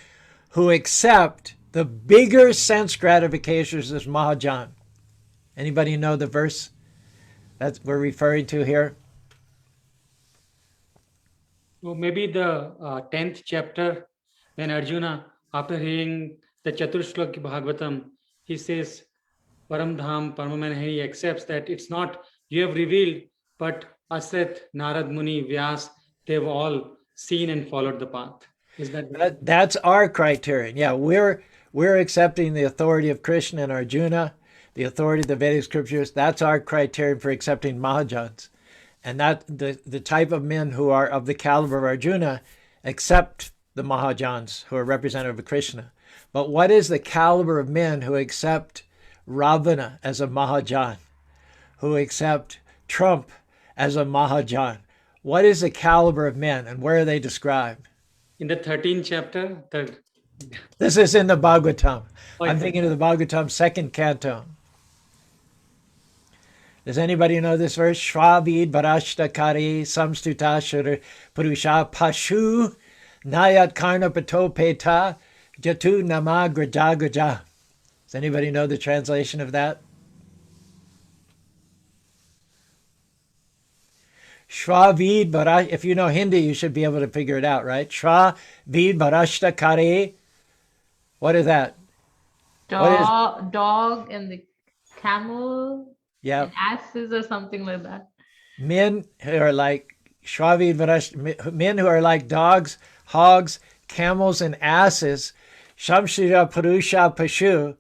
who accept the bigger sense gratifications as mahajana. Anybody know the verse that we're referring to here?
So maybe the 10th chapter, when Arjuna, after hearing the Chaturshloki Bhagavatam, he says, Param Dham, Paramaman, he accepts that it's not you have revealed, but Asret, Narad Muni, Vyas, they've all seen and followed the path. Is that
that's our criterion? Yeah, we're accepting the authority of Krishna and Arjuna, the authority of the Vedic scriptures. That's our criterion for accepting mahajanas. And that the type of men who are of the caliber of Arjuna accept the mahajanas who are representative of Krishna. But what is the caliber of men who accept Ravana as a mahajana, who accept Trump as a mahajana? What is the caliber of men, and where are they described?
in the 13th chapter?
This is in the Bhagavatam.
Oh,
I'm thinking of the Bhagavatam, second canto. Does anybody know this verse? Shravid Varashta Kari Samstuta Shur Purusha Pashu Nayat Karna Pato Peta Jatu Nama Graja Graja. Does anybody know the translation of that? Shravid Varash. If you know Hindi, you should be able to figure it out, right? Shravid Varashta Kari. What is that?
Dog and the camel.
Yeah.
And asses or something like that.
Men who are like Shravid Varash, men who are like dogs, hogs, camels, and asses. Shamshira Purusha Pashu.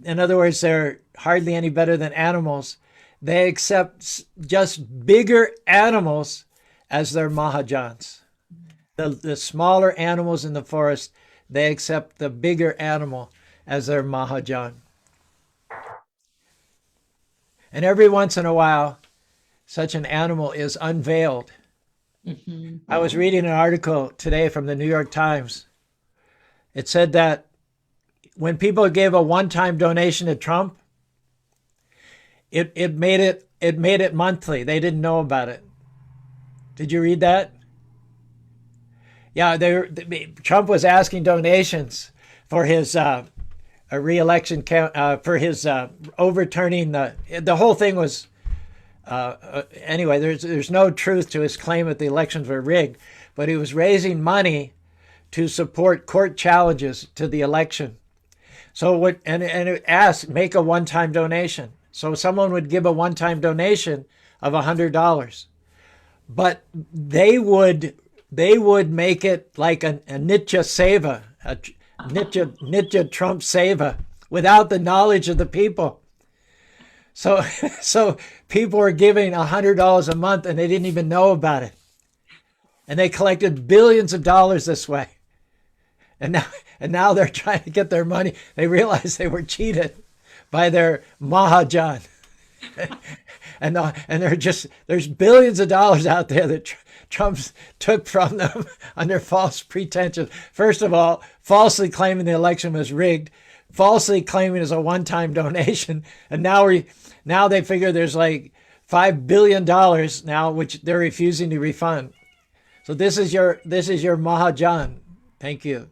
In other words, they're hardly any better than animals. They accept just bigger animals as their mahajanas. The smaller animals in the forest, they accept the bigger animal as their mahajana. And every once in a while, such an animal is unveiled.
Mm-hmm.
I was reading an article today from the New York Times. It said that when people gave a one-time donation to Trump, it made it monthly. They didn't know about it. Did you read that? Yeah, Trump was asking donations for his a re-election for his overturning the whole thing was anyway. There's no truth to his claim that the elections were rigged, but he was raising money to support court challenges to the election. So and it asks, make a one-time donation. So someone would give a one-time donation of $100, but they would make it like a nitya seva, a nitya Trump seva, without the knowledge of the people. So so people were giving $100 a month and they didn't even know about it, and they collected billions of dollars this way. And now they're trying to get their money. They realized they were cheated by their mahajan. and there's billions of dollars out there that Trump took from them under false pretensions. First of all, falsely claiming the election was rigged, falsely claiming it's a one-time donation, and now they figure there's like $5 billion now, which they're refusing to refund. So this is your mahajan. Thank you.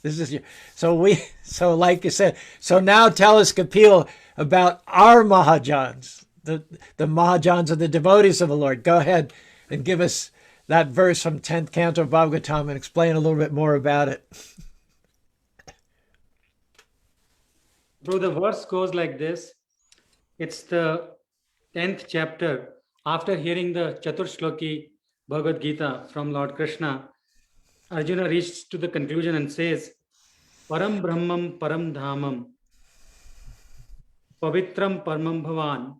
This is your, so like you said, so now tell us, Kapil, about our mahajans, the mahajans of the devotees of the Lord. Go ahead and give us that verse from 10th canto of Bhagavatam and explain a little bit more about it.
Bro, the verse goes like this. It's the 10th chapter. After hearing the Chaturshloki Bhagavad Gita from Lord Krishna, Arjuna reached to the conclusion and says, Param Brahmam Param Dhamam Pavitram Paramam Bhavan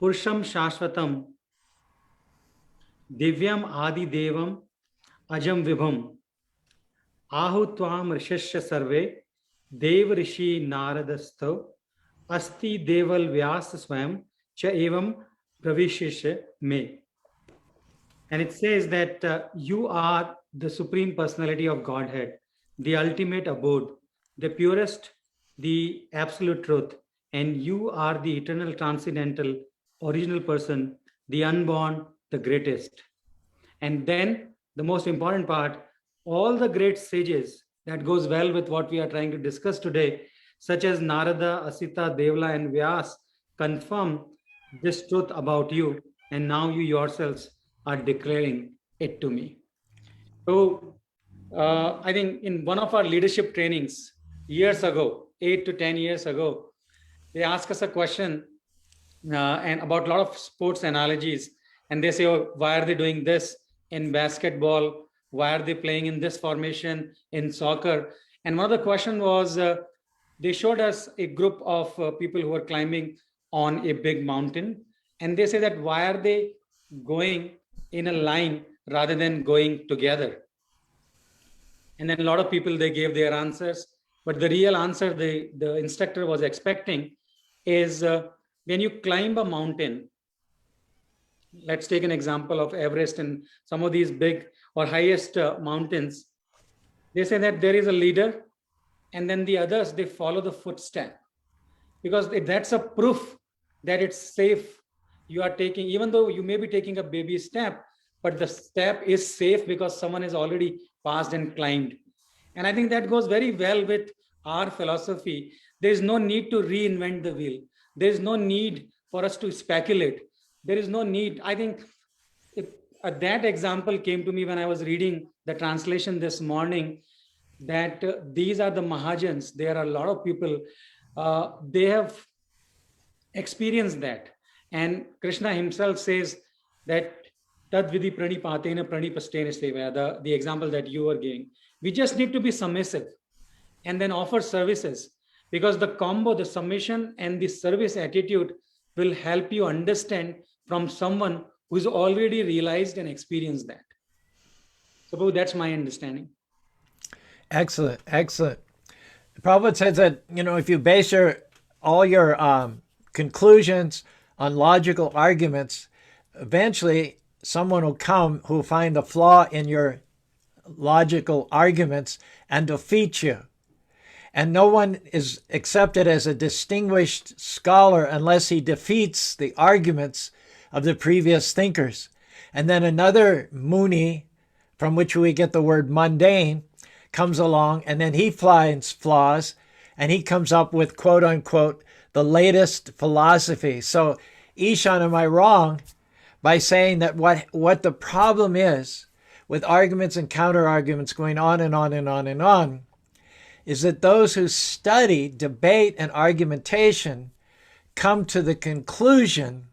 Purusham Shashvatam Divyam Adi Devam Ajam Vibham Ahutvam Rishasya Sarve Dev Rishi Naradasto Asti Deval Vyasa Swam Cha Evam Pravishesha Me. And it says that you are the Supreme Personality of Godhead, the ultimate abode, the purest, the absolute truth, and you are the eternal, transcendental, original person, the unborn, the greatest. And then the most important part, all the great sages, that goes well with what we are trying to discuss today, such as Narada, Asita, Devla, and Vyas, confirm this truth about you, and now you yourselves are declaring it to me. So I think in one of our leadership trainings years ago, 8 to 10 years ago, they asked us a question and about a lot of sports analogies. And they say, oh, why are they doing this in basketball? Why are they playing in this formation in soccer? And one of the question was, they showed us a group of people who were climbing on a big mountain. And they say that why are they going in a line rather than going together? And then a lot of people, they gave their answers. But the real answer the instructor was expecting is when you climb a mountain, let's take an example of Everest and some of these big or highest mountains. They say that there is a leader and then the others, they follow the footstep, because that's a proof that it's safe. You are taking, even though you may be taking a baby step, but the step is safe because someone has already passed and climbed. And I think that goes very well with our philosophy. There is no need to reinvent the wheel. There is no need for us to speculate. There is no need. I think that example came to me when I was reading the translation this morning, that these are the mahajans. There are a lot of people, they have experienced that. And Krishna himself says that Tad vidhi pranipatena pranipastena sevaya, the example that you were giving. We just need to be submissive and then offer services, because the combo, the submission and the service attitude will help you understand from someone who's already realized and experienced that. So that's my understanding.
Excellent, excellent. Prabhupada says that, if you base all your conclusions on logical arguments, eventually someone will come who will find the flaw in your logical arguments and defeat you. And no one is accepted as a distinguished scholar unless he defeats the arguments of the previous thinkers. And then another Muni, from which we get the word mundane, comes along, and then he finds flaws, and he comes up with, quote unquote, the latest philosophy. So, Ishan, am I wrong by saying that what the problem is with arguments and counter arguments going on and on and on and on is that those who study debate and argumentation come to the conclusion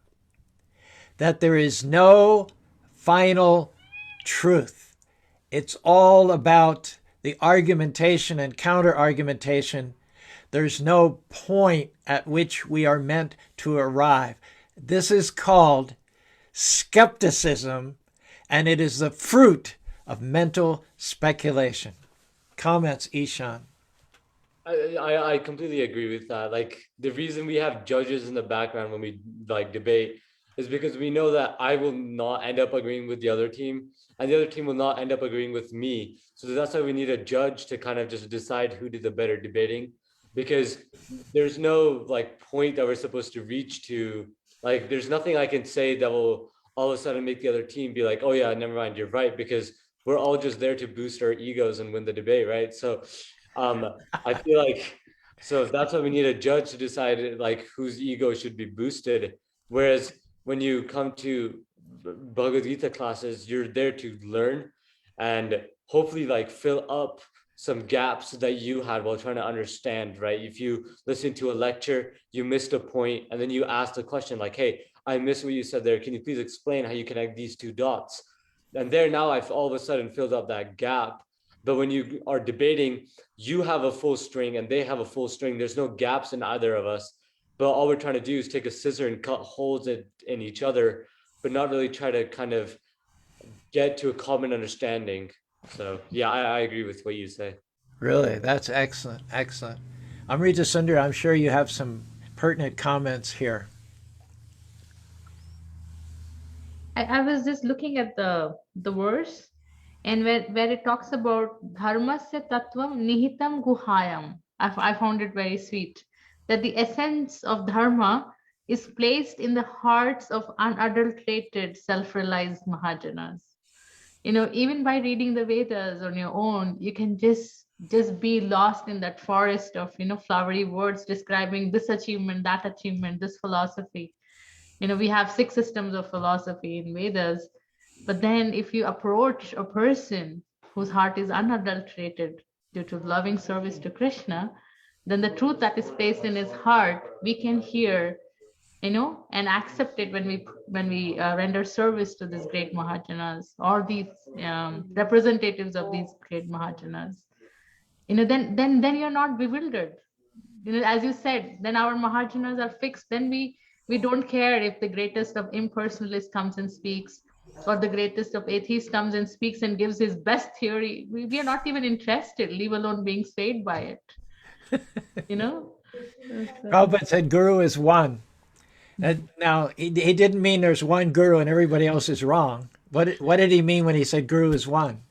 that there is no final truth. It's all about the argumentation and counter-argumentation. There's no point at which we are meant to arrive. This is called skepticism, and it is the fruit of mental speculation. Comments, Ishan?
I completely agree with that. Like, the reason we have judges in the background when we like debate is because we know that I will not end up agreeing with the other team, and the other team will not end up agreeing with me. So that's why we need a judge to kind of just decide who did the better debating, because there's no like point that we're supposed to reach to. Like, there's nothing I can say that will all of a sudden make the other team be like, oh yeah, never mind, you're right, because we're all just there to boost our egos and win the debate, right? So I feel like, so that's why we need a judge to decide like whose ego should be boosted. Whereas when you come to Bhagavad Gita classes, you're there to learn and hopefully like fill up some gaps that you had while trying to understand, right? If you listen to a lecture, you missed a point, and then you ask the question like, hey, I missed what you said there. Can you please explain how you connect these two dots? And there now I've all of a sudden filled up that gap. But when you are debating, you have a full string and they have a full string. There's no gaps in either of us. But all we're trying to do is take a scissor and cut holes in each other, but not really try to kind of get to a common understanding. So yeah, I agree with what you say.
Really, that's excellent, excellent. Amrita Sundar, I'm sure you have some pertinent comments here.
I was just looking at the verse, and where it talks about dharmasya tattvam nihitam guhayam. I found it very sweet, that the essence of dharma is placed in the hearts of unadulterated, self-realized mahajanas. You know, even by reading the Vedas on your own, you can just be lost in that forest of, you know, flowery words describing this achievement, that achievement, this philosophy. You know, we have 6 systems of philosophy in Vedas, but then if you approach a person whose heart is unadulterated due to loving service to Krishna, then the truth that is placed in his heart, we can hear, you know, and accept it when we render service to these great mahajanas or these representatives of these great mahajanas. You know, then you're not bewildered. You know, as you said, then our mahajanas are fixed. Then we don't care if the greatest of impersonalists comes and speaks, or the greatest of atheists comes and speaks and gives his best theory. We are not even interested, leave alone being swayed by it. You know?
Prabhupada said guru is one. And now, he didn't mean there's one guru and everybody else is wrong. What did he mean when he said guru is one?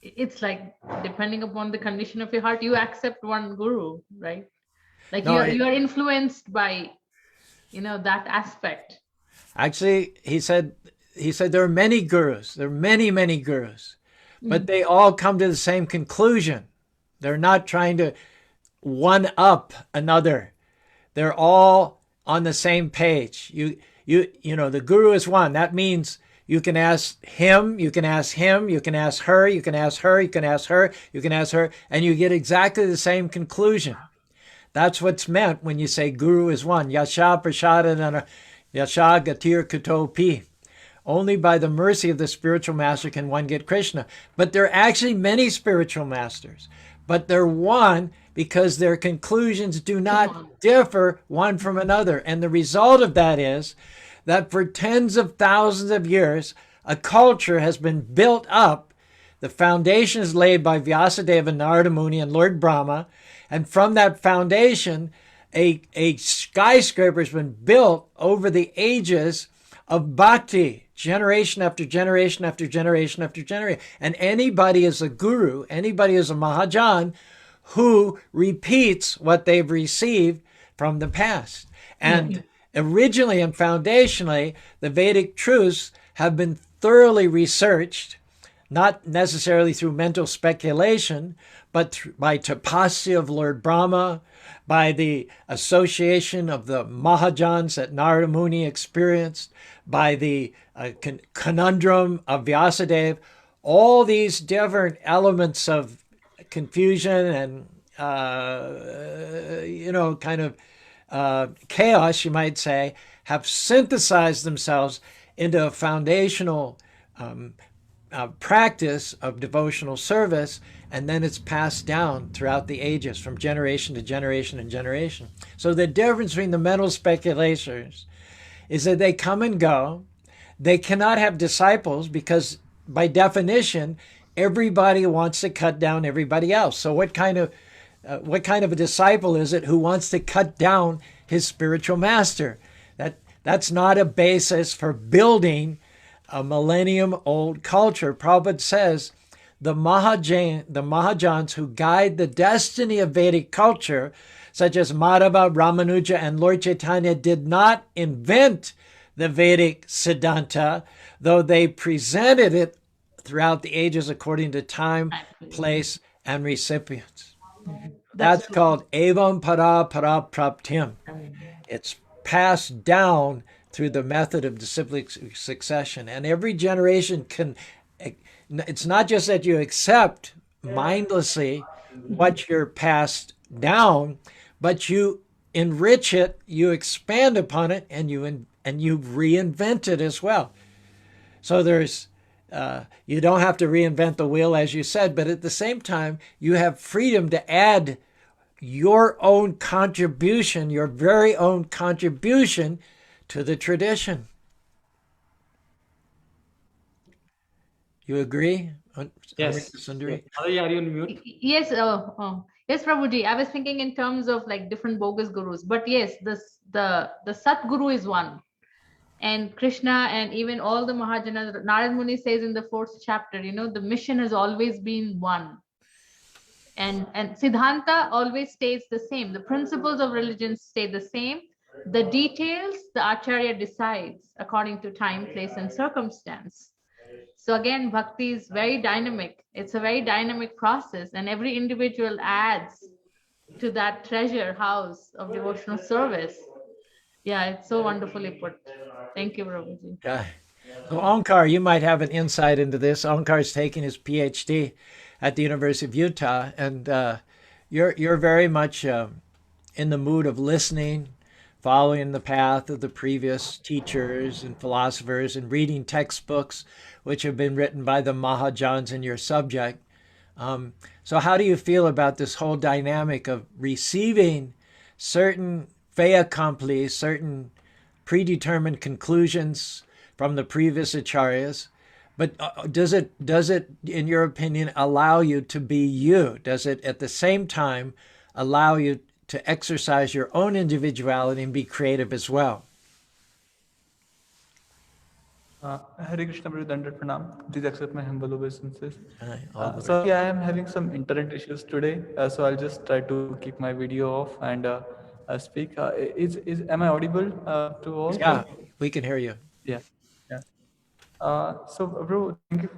It's like, depending upon the condition of your heart, you accept one guru, right? Like
No,
you are influenced by, you know, that aspect.
Actually, he said there are many gurus. There are many, many gurus. But they all come to the same conclusion. They're not trying to one up another. They're all on the same page. You know, the guru is one. That means you can ask him, you can ask him, you can ask her, you can ask her, you can ask her, you can ask her, and you get exactly the same conclusion. That's what's meant when you say guru is one. Yasha prasadana yasha gatir kutopi. Only by the mercy of the spiritual master can one get Krishna. But there are actually many spiritual masters. But they're one because their conclusions do not differ one from another. And the result of that is that for tens of thousands of years, a culture has been built up. The foundation is laid by Vyasadeva, Narada Muni, and Lord Brahma. And from that foundation, a skyscraper has been built over the ages of bhakti, generation after generation after generation after generation. And anybody is a guru, anybody is a mahajan who repeats what they've received from the past. And originally and foundationally, the Vedic truths have been thoroughly researched, not necessarily through mental speculation, but by tapasya of Lord Brahma, by the association of the mahajans that Narada Muni experienced, by the conundrum of Vyasadeva. All these different elements of confusion and kind of chaos, you might say, have synthesized themselves into a foundational practice of devotional service, and then it's passed down throughout the ages from generation to generation and generation. So the difference between the mental speculators is that they come and go. They cannot have disciples because, by definition, everybody wants to cut down everybody else. So what kind of a disciple is it who wants to cut down his spiritual master? That's not a basis for building a millennium-old culture. Prabhupada says the Mahajanas who guide the destiny of Vedic culture, such as Madhava, Ramanuja, and Lord Chaitanya, did not invent the Vedic Siddhanta, though they presented it throughout the ages according to time, place, and recipients. That's called Evam Para Para Praptim. It's passed down through the method of disciplic succession. And every generation can, it's not just that you accept mindlessly what you're passed down, but you enrich it, you expand upon it, and you reinvent it as well. So there's you don't have to reinvent the wheel, as you said, but at the same time, you have freedom to add your own contribution, your very own contribution to the tradition. You agree?
Yes.
Sundari?
Are you on mute?
Yes, yes, Prabhuji. I was thinking in terms of like different bogus gurus, but yes, the Satguru is one, and Krishna and even all the Mahajanas. Narad Muni says in the 4th chapter, the mission has always been one, and Siddhanta always stays the same. The principles of religion stay the same. The details the Acharya decides according to time, place, and circumstance. So again, bhakti is very dynamic. It's a very dynamic process, and every individual adds to that treasure house of devotional service. Yeah, it's so wonderfully put. Thank you, Prabhuji.
Yeah. So Onkar, you might have an insight into this. Onkar's taking his PhD at the University of Utah, and you're very much in the mood of listening, following the path of the previous teachers and philosophers, and reading textbooks which have been written by the Mahajanas in your subject. So how do you feel about this whole dynamic of receiving certain fait accompli, certain predetermined conclusions from the previous acharyas, but does it, in your opinion, allow you to be you? Does it, at the same time, allow you to exercise your own individuality and be creative as well?
Hare Krishna, Prabhu, Dandat Pranam. Please accept my humble obeisances.
All
Sorry, I am having some internet issues today, so I'll just try to keep my video off and speak. Am I audible to all?
Yeah, we can hear you.
Yeah. So, bro, thank you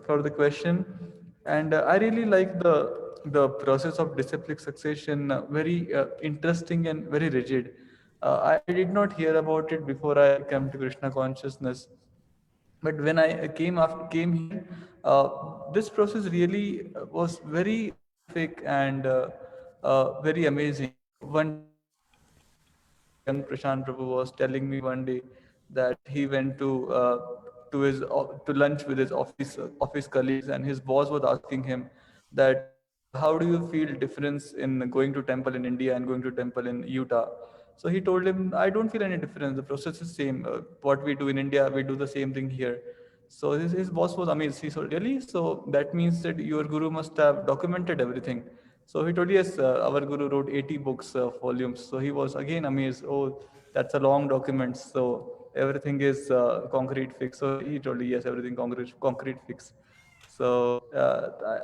for the question, and I really like the process of disciplic succession. Very interesting and very rigid. I did not hear about it before I came to Krishna consciousness, but when I came here, this process really was very scientific and very amazing. One day, young Prashant Prabhu was telling me one day that he went to lunch with his office colleagues, and his boss was asking him that how do you feel difference in going to temple in India and going to temple in Utah? So he told him, I don't feel any difference. The process is same. What we do in India, we do the same thing here. So his boss was amazed. He said, really? So that means that your guru must have documented everything. So he told, yes, our guru wrote 80 books, volumes. So he was again amazed. Oh, that's a long document. So everything is concrete fix. So he told me, yes, everything concrete fix. So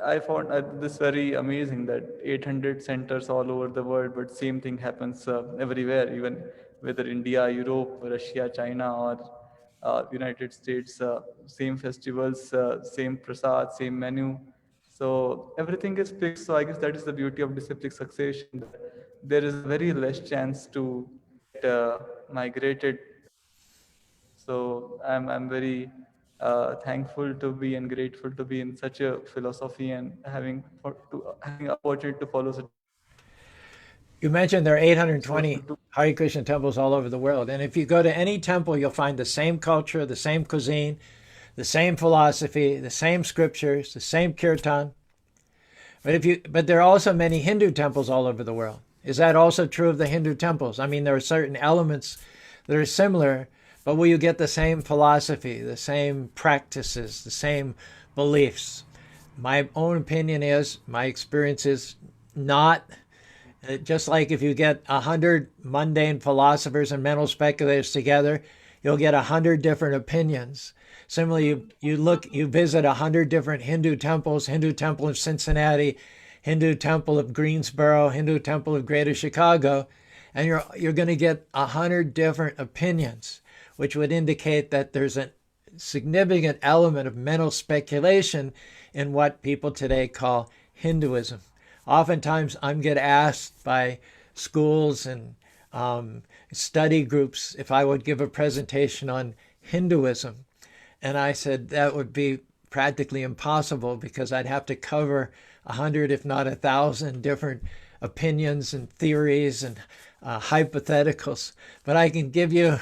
I found this very amazing that 800 centers all over the world, but same thing happens everywhere, even whether India, Europe, Russia, China, or United States, same festivals, same prasad, same menu. So everything is fixed. So I guess that is the beauty of disciplic succession. That there is very less chance to get migrated. So I'm very thankful to be and grateful to be in such a philosophy and having opportunity to follow such.
You mentioned there are
So
820 Hare Krishna temples all over the world. And if you go to any temple, you'll find the same culture, the same cuisine, the same philosophy, the same scriptures, the same kirtan. But there are also many Hindu temples all over the world. Is that also true of the Hindu temples? I mean, there are certain elements that are similar, but will you get the same philosophy, the same practices, the same beliefs? My own opinion is, my experience is not. Just like if you get 100 mundane philosophers and mental speculators together, you'll get 100 different opinions. Similarly, you visit 100 different Hindu temples, Hindu temple of Cincinnati, Hindu temple of Greensboro, Hindu temple of Greater Chicago, and you're going to get 100 different opinions, which would indicate that there's a significant element of mental speculation in what people today call Hinduism. Oftentimes, I'm get asked by schools and study groups if I would give a presentation on Hinduism. And I said that would be practically impossible because I'd have to cover 100, if not 1,000 different opinions and theories and hypotheticals. But I can give you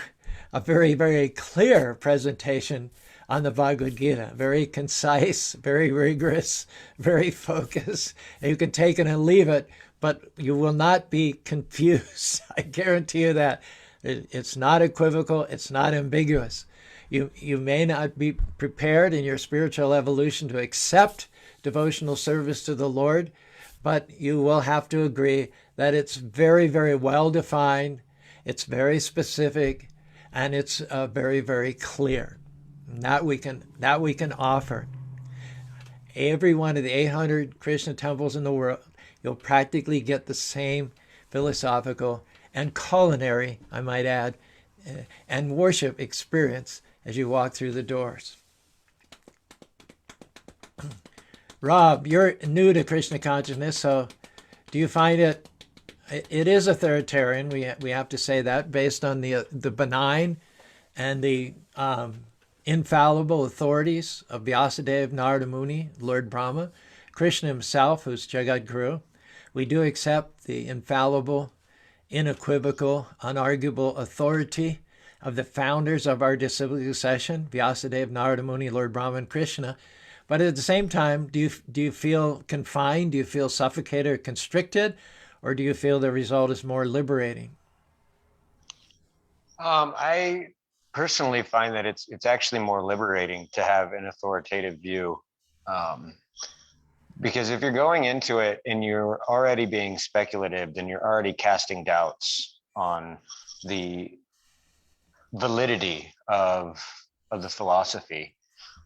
a very, very clear presentation on the Bhagavad Gita, very concise, very rigorous, very focused. And you can take it and leave it, but you will not be confused. I guarantee you that. It's not equivocal, it's not ambiguous. You may not be prepared in your spiritual evolution to accept devotional service to the Lord, but you will have to agree that it's very, very well defined, it's very specific, and it's very, very clear. That we can offer. Every one of the 800 Krishna temples in the world, you'll practically get the same philosophical and culinary, I might add, and worship experience as you walk through the doors. Rob, you're new to Krishna consciousness, so do you find it is authoritarian, we have to say that, based on the benign and the infallible authorities of Vyasadeva, Narada Muni, Lord Brahma, Krishna himself, who's Jagat Guru. We do accept the infallible, unequivocal, unarguable authority of the founders of our disciplic succession, Vyasadeva, Narada Muni, Lord Brahma, and Krishna. But at the same time, do you feel confined? Do you feel suffocated or constricted? Or do you feel the result is more liberating?
I personally find that it's actually more liberating to have an authoritative view, because if you're going into it and you're already being speculative, then you're already casting doubts on the validity of the philosophy.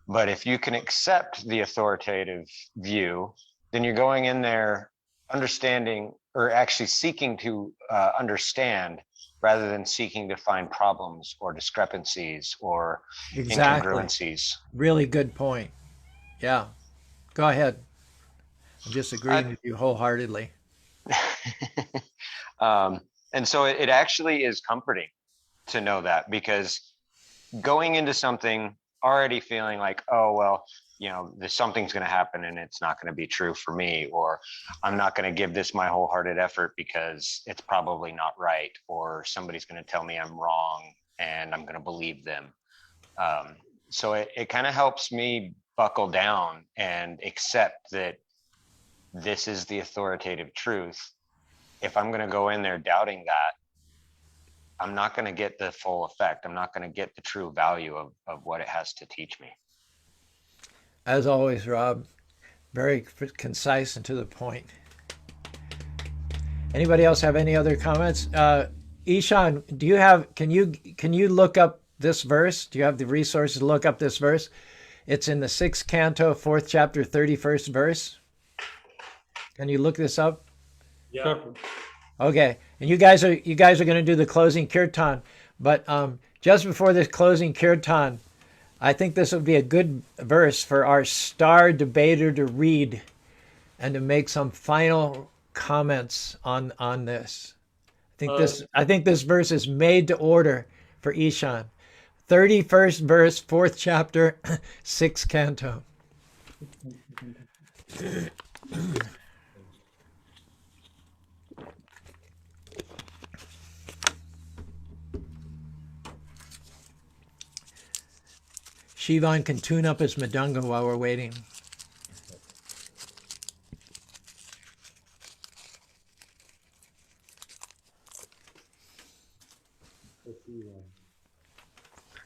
But if you can accept the authoritative view, then you're going in there understanding, or actually seeking to understand, rather than seeking to find problems or discrepancies or incongruencies.
Really good point. Yeah. Go ahead. I'm just agreeing with you wholeheartedly.
And so it actually is comforting to know that, because going into something already feeling like, oh, well, something's going to happen and it's not going to be true for me, or I'm not going to give this my wholehearted effort because it's probably not right, or somebody's going to tell me I'm wrong and I'm going to believe them. So it kind of helps me buckle down and accept that this is the authoritative truth. If I'm going to go in there doubting that, I'm not going to get the full effect. I'm not going to get the true value of what it has to teach me.
As always, Rob, very concise and to the point. Anybody else have any other comments? Ishan, can you look up this verse? Do you have the resources to look up this verse? It's in the 6th canto, 4th chapter, 31st verse. Can you look this up?
Yeah.
Okay, and you guys are going to do the closing kirtan, but just before this closing kirtan, I think this would be a good verse for our star debater to read and to make some final comments on this. I think this verse is made to order for Ishan. 31st verse, 4th chapter, 6th canto. Shivan can tune up his madanga while we're waiting.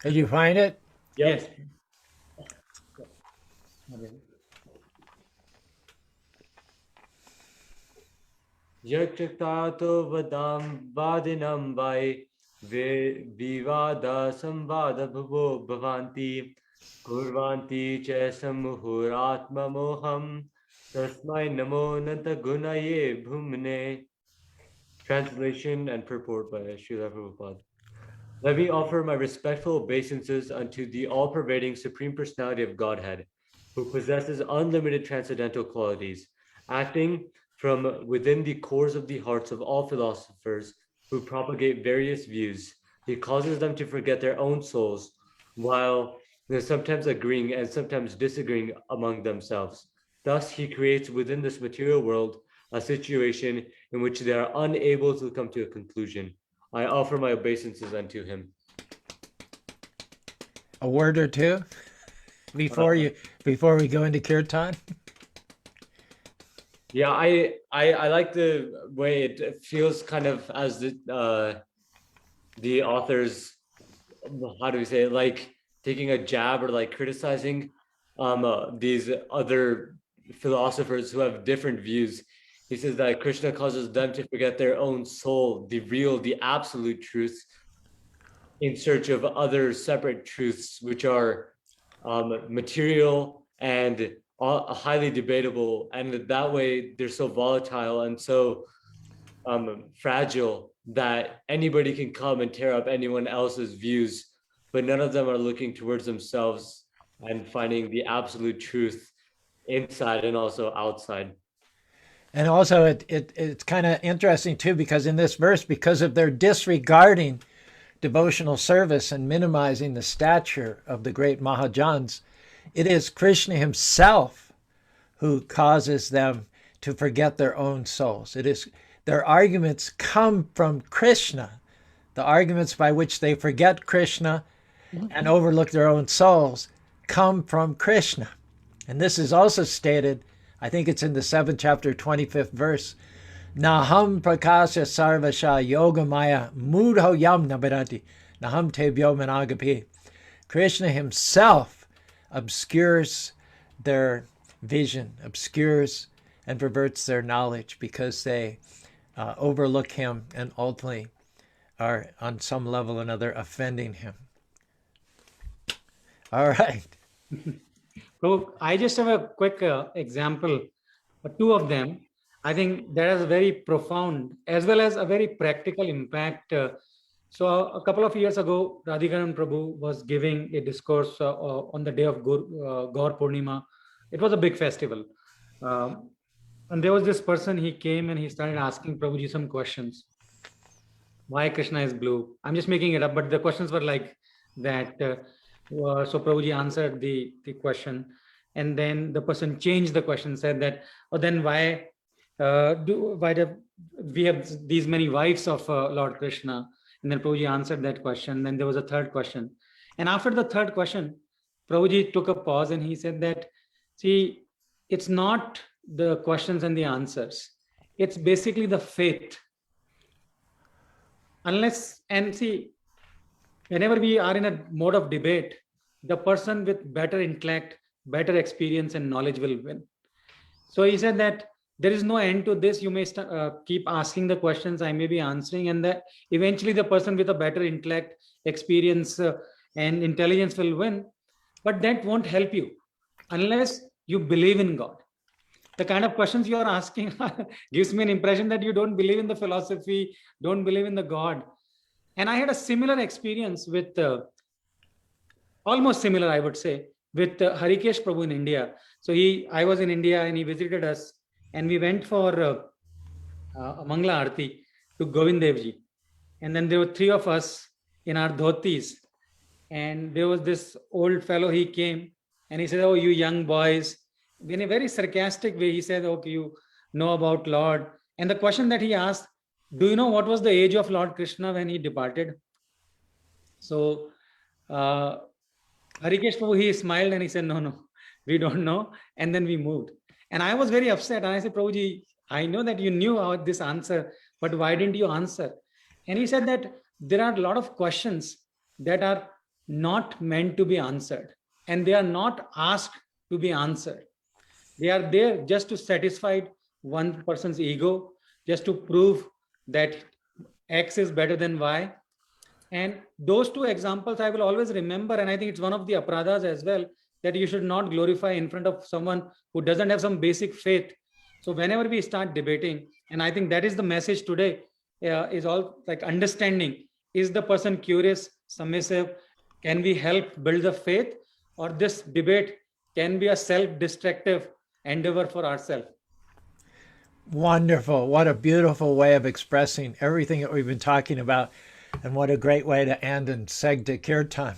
Did you find it?
Yes.
Yakshaktato vadam vadinam vai vivada samvada bhavo bhavanti kurvanti cha samuhuratma moham tasmai namo nanta gunaye bhumne. Translation and purport by Srila Prabhupada. Let me offer my respectful obeisances unto the all-pervading Supreme Personality of Godhead, who possesses unlimited transcendental qualities, acting from within the cores of the hearts of all philosophers who propagate various views. He causes them to forget their own souls, while they're sometimes agreeing and sometimes disagreeing among themselves. Thus, he creates within this material world a situation in which they are unable to come to a conclusion. I offer my obeisances unto him.
A word or two before we go into kirtan?
Yeah, I like the way it feels kind of as the authors, how do we say it, like taking a jab or like criticizing these other philosophers who have different views. He says that Krishna causes them to forget their own soul, the real, the absolute truth, in search of other separate truths, which are material and highly debatable. And that way they're so volatile and so fragile that anybody can come and tear up anyone else's views, but none of them are looking towards themselves and finding the absolute truth inside and also outside.
And also, it's kind of interesting too, because in this verse, because of their disregarding devotional service and minimizing the stature of the great mahajanas, it is Krishna himself who causes them to forget their own souls. It is their arguments come from Krishna, the arguments by which they forget Krishna and overlook their own souls come from Krishna. And this is also stated, I think it's in the 7th chapter, 25th verse. Naham prakasya sarvasha yogamaya mudho yam nabiranti naham tebyo managapi. Krishna himself obscures their vision, obscures and perverts their knowledge because they overlook him and ultimately are on some level or another offending him. All right.
So I just have a quick example, two of them. I think that has a very profound as well as a very practical impact. So a couple of years ago, Radhikaran Prabhu was giving a discourse on the day of Gaur Purnima. It was a big festival. And there was this person, he came and he started asking Prabhuji some questions. Why Krishna is blue? I'm just making it up, but the questions were like that. So Prabhuji answered the question, and then the person changed the question, said that, oh, then why do we have these many wives of Lord Krishna? And then Prabhuji answered that question. Then there was a third question, and after the third question, Prabhuji took a pause and he said that, see, it's not the questions and the answers; it's basically the faith. Unless, and see, whenever we are in a mode of debate, the person with better intellect, better experience and knowledge will win. So he said that there is no end to this. You may keep asking the questions, I may be answering, and that eventually the person with a better intellect, experience and intelligence will win. But that won't help you unless you believe in God. The kind of questions you are asking gives me an impression that you don't believe in the philosophy, don't believe in the God. And I had a similar experience with, almost similar, I would say, with Harikesh Prabhu in India. So I was in India and he visited us, and we went for Mangla Arti to Govind Dev Ji. And then there were three of us in our dhotis. and there was this old fellow, he came and he said, "Oh, you young boys," in a very sarcastic way. He said, "Okay, you know about Lord." And the question that he asked, "Do you know what was the age of Lord Krishna when he departed?" So uh, Harikesh Prabhu, he smiled and he said, "No, no, we don't know." And then we moved. And I was very upset. And I said, "Prabhuji, I know that you knew about this answer, but why didn't you answer?" And he said that there are a lot of questions that are not meant to be answered, and they are not asked to be answered. They are there just to satisfy one person's ego, just to prove that X is better than Y. And those two examples I will always remember. And I think it's one of the apradhas as well, that you should not glorify in front of someone who doesn't have some basic faith. So whenever we start debating, and I think that is the message today, is all like understanding. Is the person curious, submissive? Can we help build the faith? Or this debate can be a self-destructive endeavor for ourselves?
Wonderful. What a beautiful way of expressing everything that we've been talking about. And what a great way to end and seg to kirtan.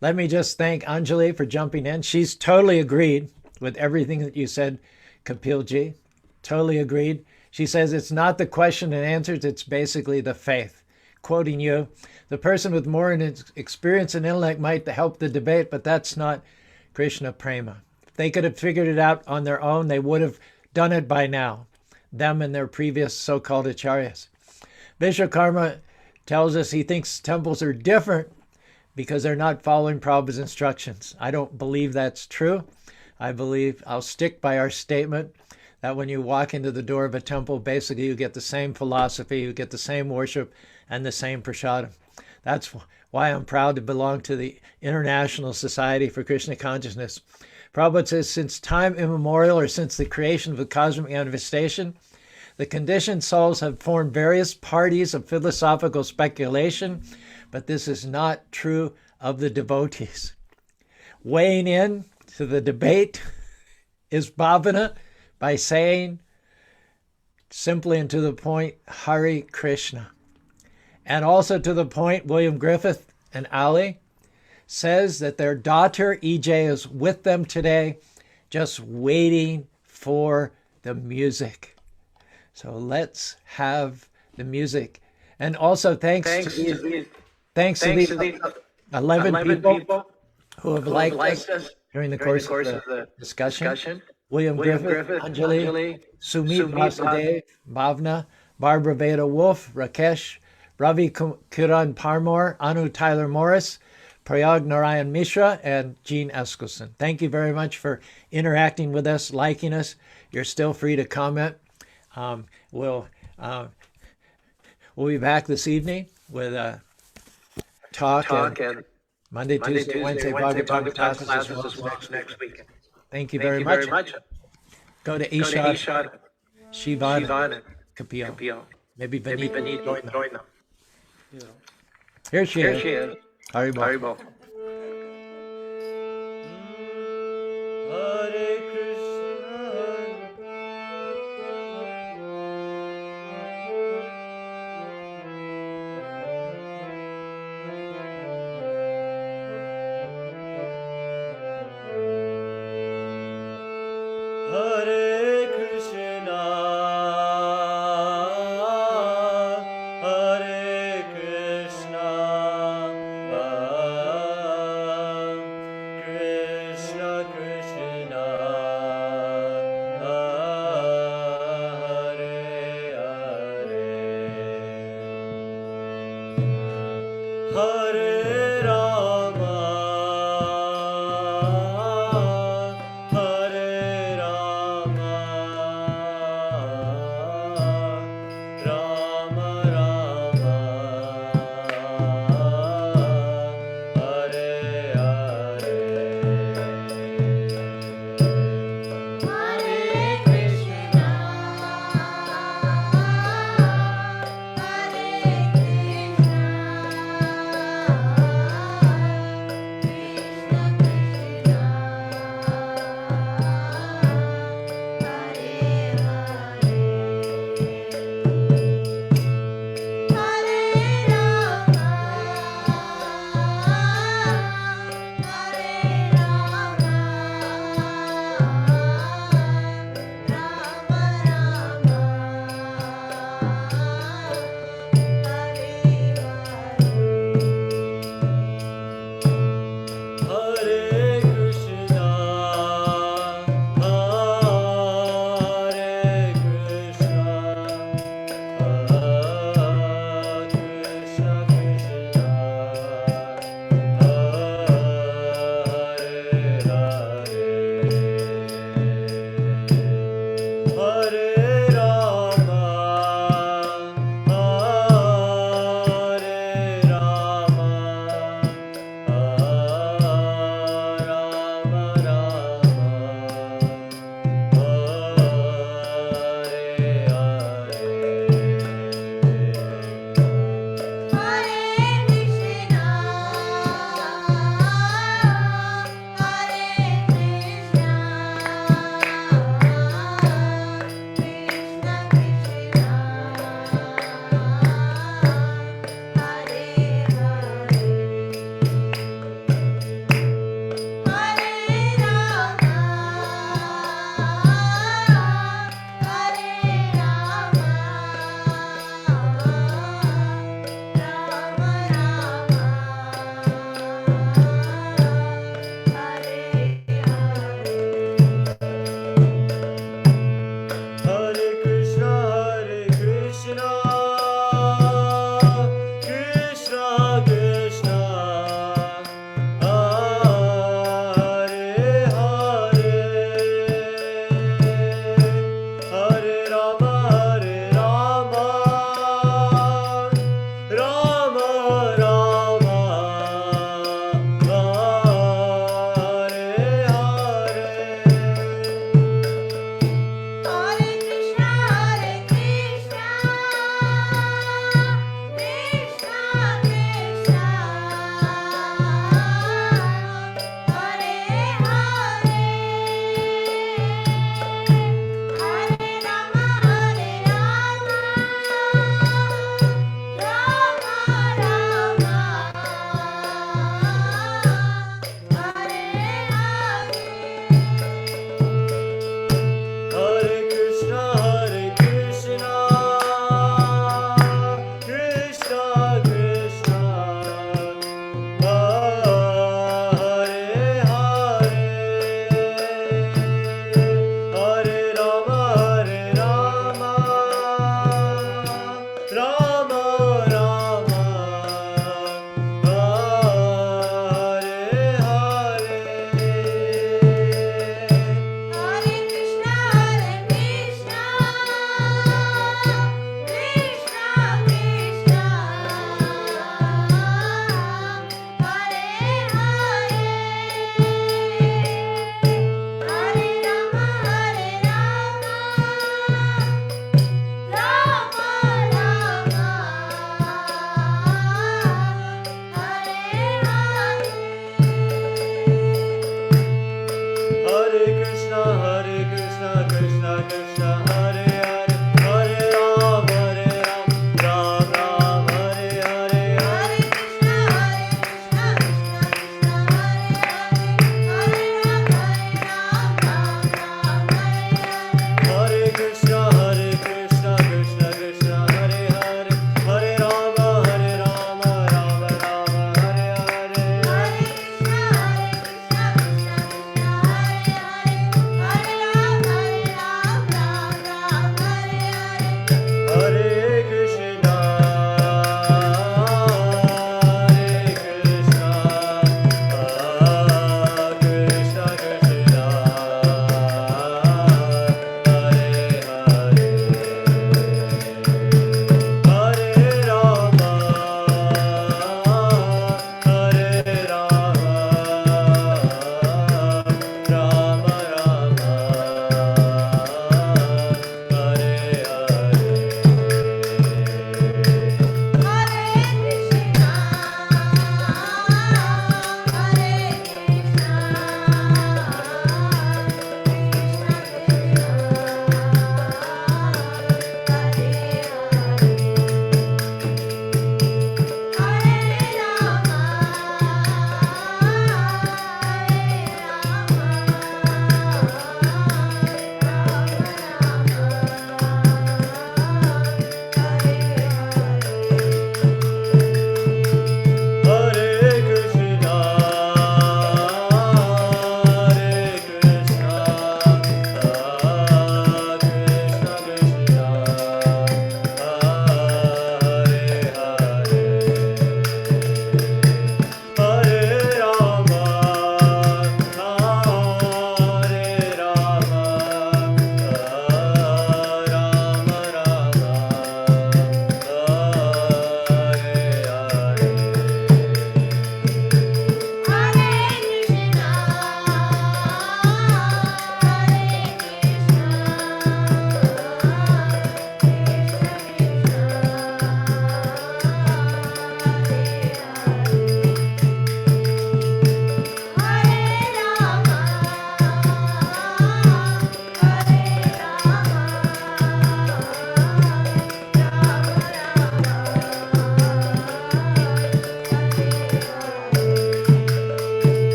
Let me just thank Anjali for jumping in. She's totally agreed with everything that you said, Kapilji. Totally agreed. She says it's not the question and answers, it's basically the faith. Quoting you, the person with more experience and intellect might help the debate, but that's not Krishna Prema. If they could have figured it out on their own, they would have done it by now, them and their previous so-called acharyas. Vishwakarma tells us he thinks temples are different because they're not following Prabhupada's instructions. I don't believe that's true. I believe I'll stick by our statement that when you walk into the door of a temple, basically you get the same philosophy, you get the same worship, and the same prasadam. That's why I'm proud to belong to the International Society for Krishna Consciousness. Prabhupada says, since time immemorial, or since the creation of the cosmic manifestation, the conditioned souls have formed various parties of philosophical speculation, but this is not true of the devotees. Weighing in to the debate is Bhavana by saying simply and to the point, Hare Krishna. And also to the point, William Griffith and Ali says that their daughter EJ is with them today, just waiting for the music. So let's have the music. And also thanks to the 11 people who have liked us during the course of the discussion. William Griffith, Anjali, Sumit Vasadev, Bhavna, Barbara Veda Wolf, Rakesh, Ravi Kiran Parmore, Anu Tyler Morris, Prayag Narayan Mishra, and Jean Eskelson. Thank you very much for interacting with us, liking us. You're still free to comment. We'll be back this evening with a talk and Monday, Tuesday, Wednesday, Bhagavatam classes as well as next week. Thank you very much. Go to Ishad, Shivan, and Kapil. Maybe Vineet join them. Here she is. Haribol.
Hare Krishna, Hare Krishna, Hare Krishna, Krishna Krishna,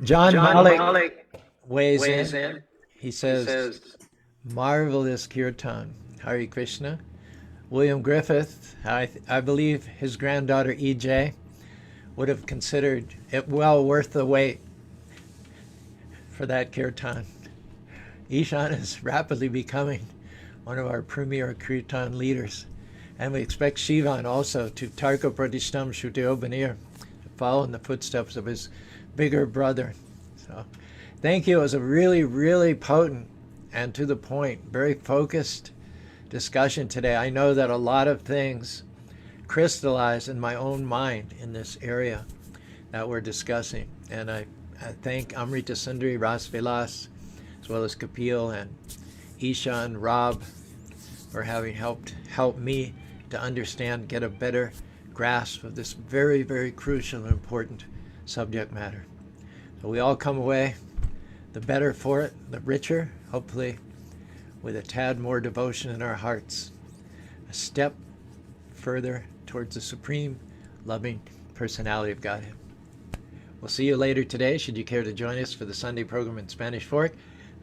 John Malik weighs in. He says, marvelous kirtan. Hare Krishna. William Griffith, I believe his granddaughter EJ would have considered it well worth the wait for that kirtan. Ishan is rapidly becoming one of our premier kirtan leaders. And we expect Shivan also to Tarka Pradishtam Shuteo Banir, to follow in the footsteps of his bigger brother. So thank you. It was a really, really potent and to the point, very focused discussion today. I know that a lot of things crystallize in my own mind in this area that we're discussing. And I thank Amrita Sundari, Ras Vilas, as well as Kapil and Ishan, Rob, for having helped me to understand, get a better grasp of this very, very crucial and important subject matter. So we all come away the better for it, the richer, hopefully, with a tad more devotion in our hearts, a step further towards the supreme, loving personality of Godhead. We'll see you later today, should you care to join us for the Sunday program in Spanish Fork.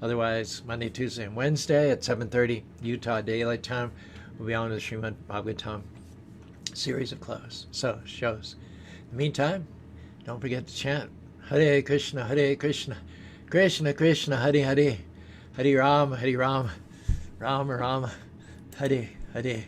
Otherwise, Monday, Tuesday, and Wednesday at 7:30 Utah Daylight Time, we'll be on the Srimad Bhagavatam series of shows. In the meantime, don't forget to chant Hare Krishna, Krishna Krishna, Hare Hare, Hare Rama, Rama Rama, Hare Hare.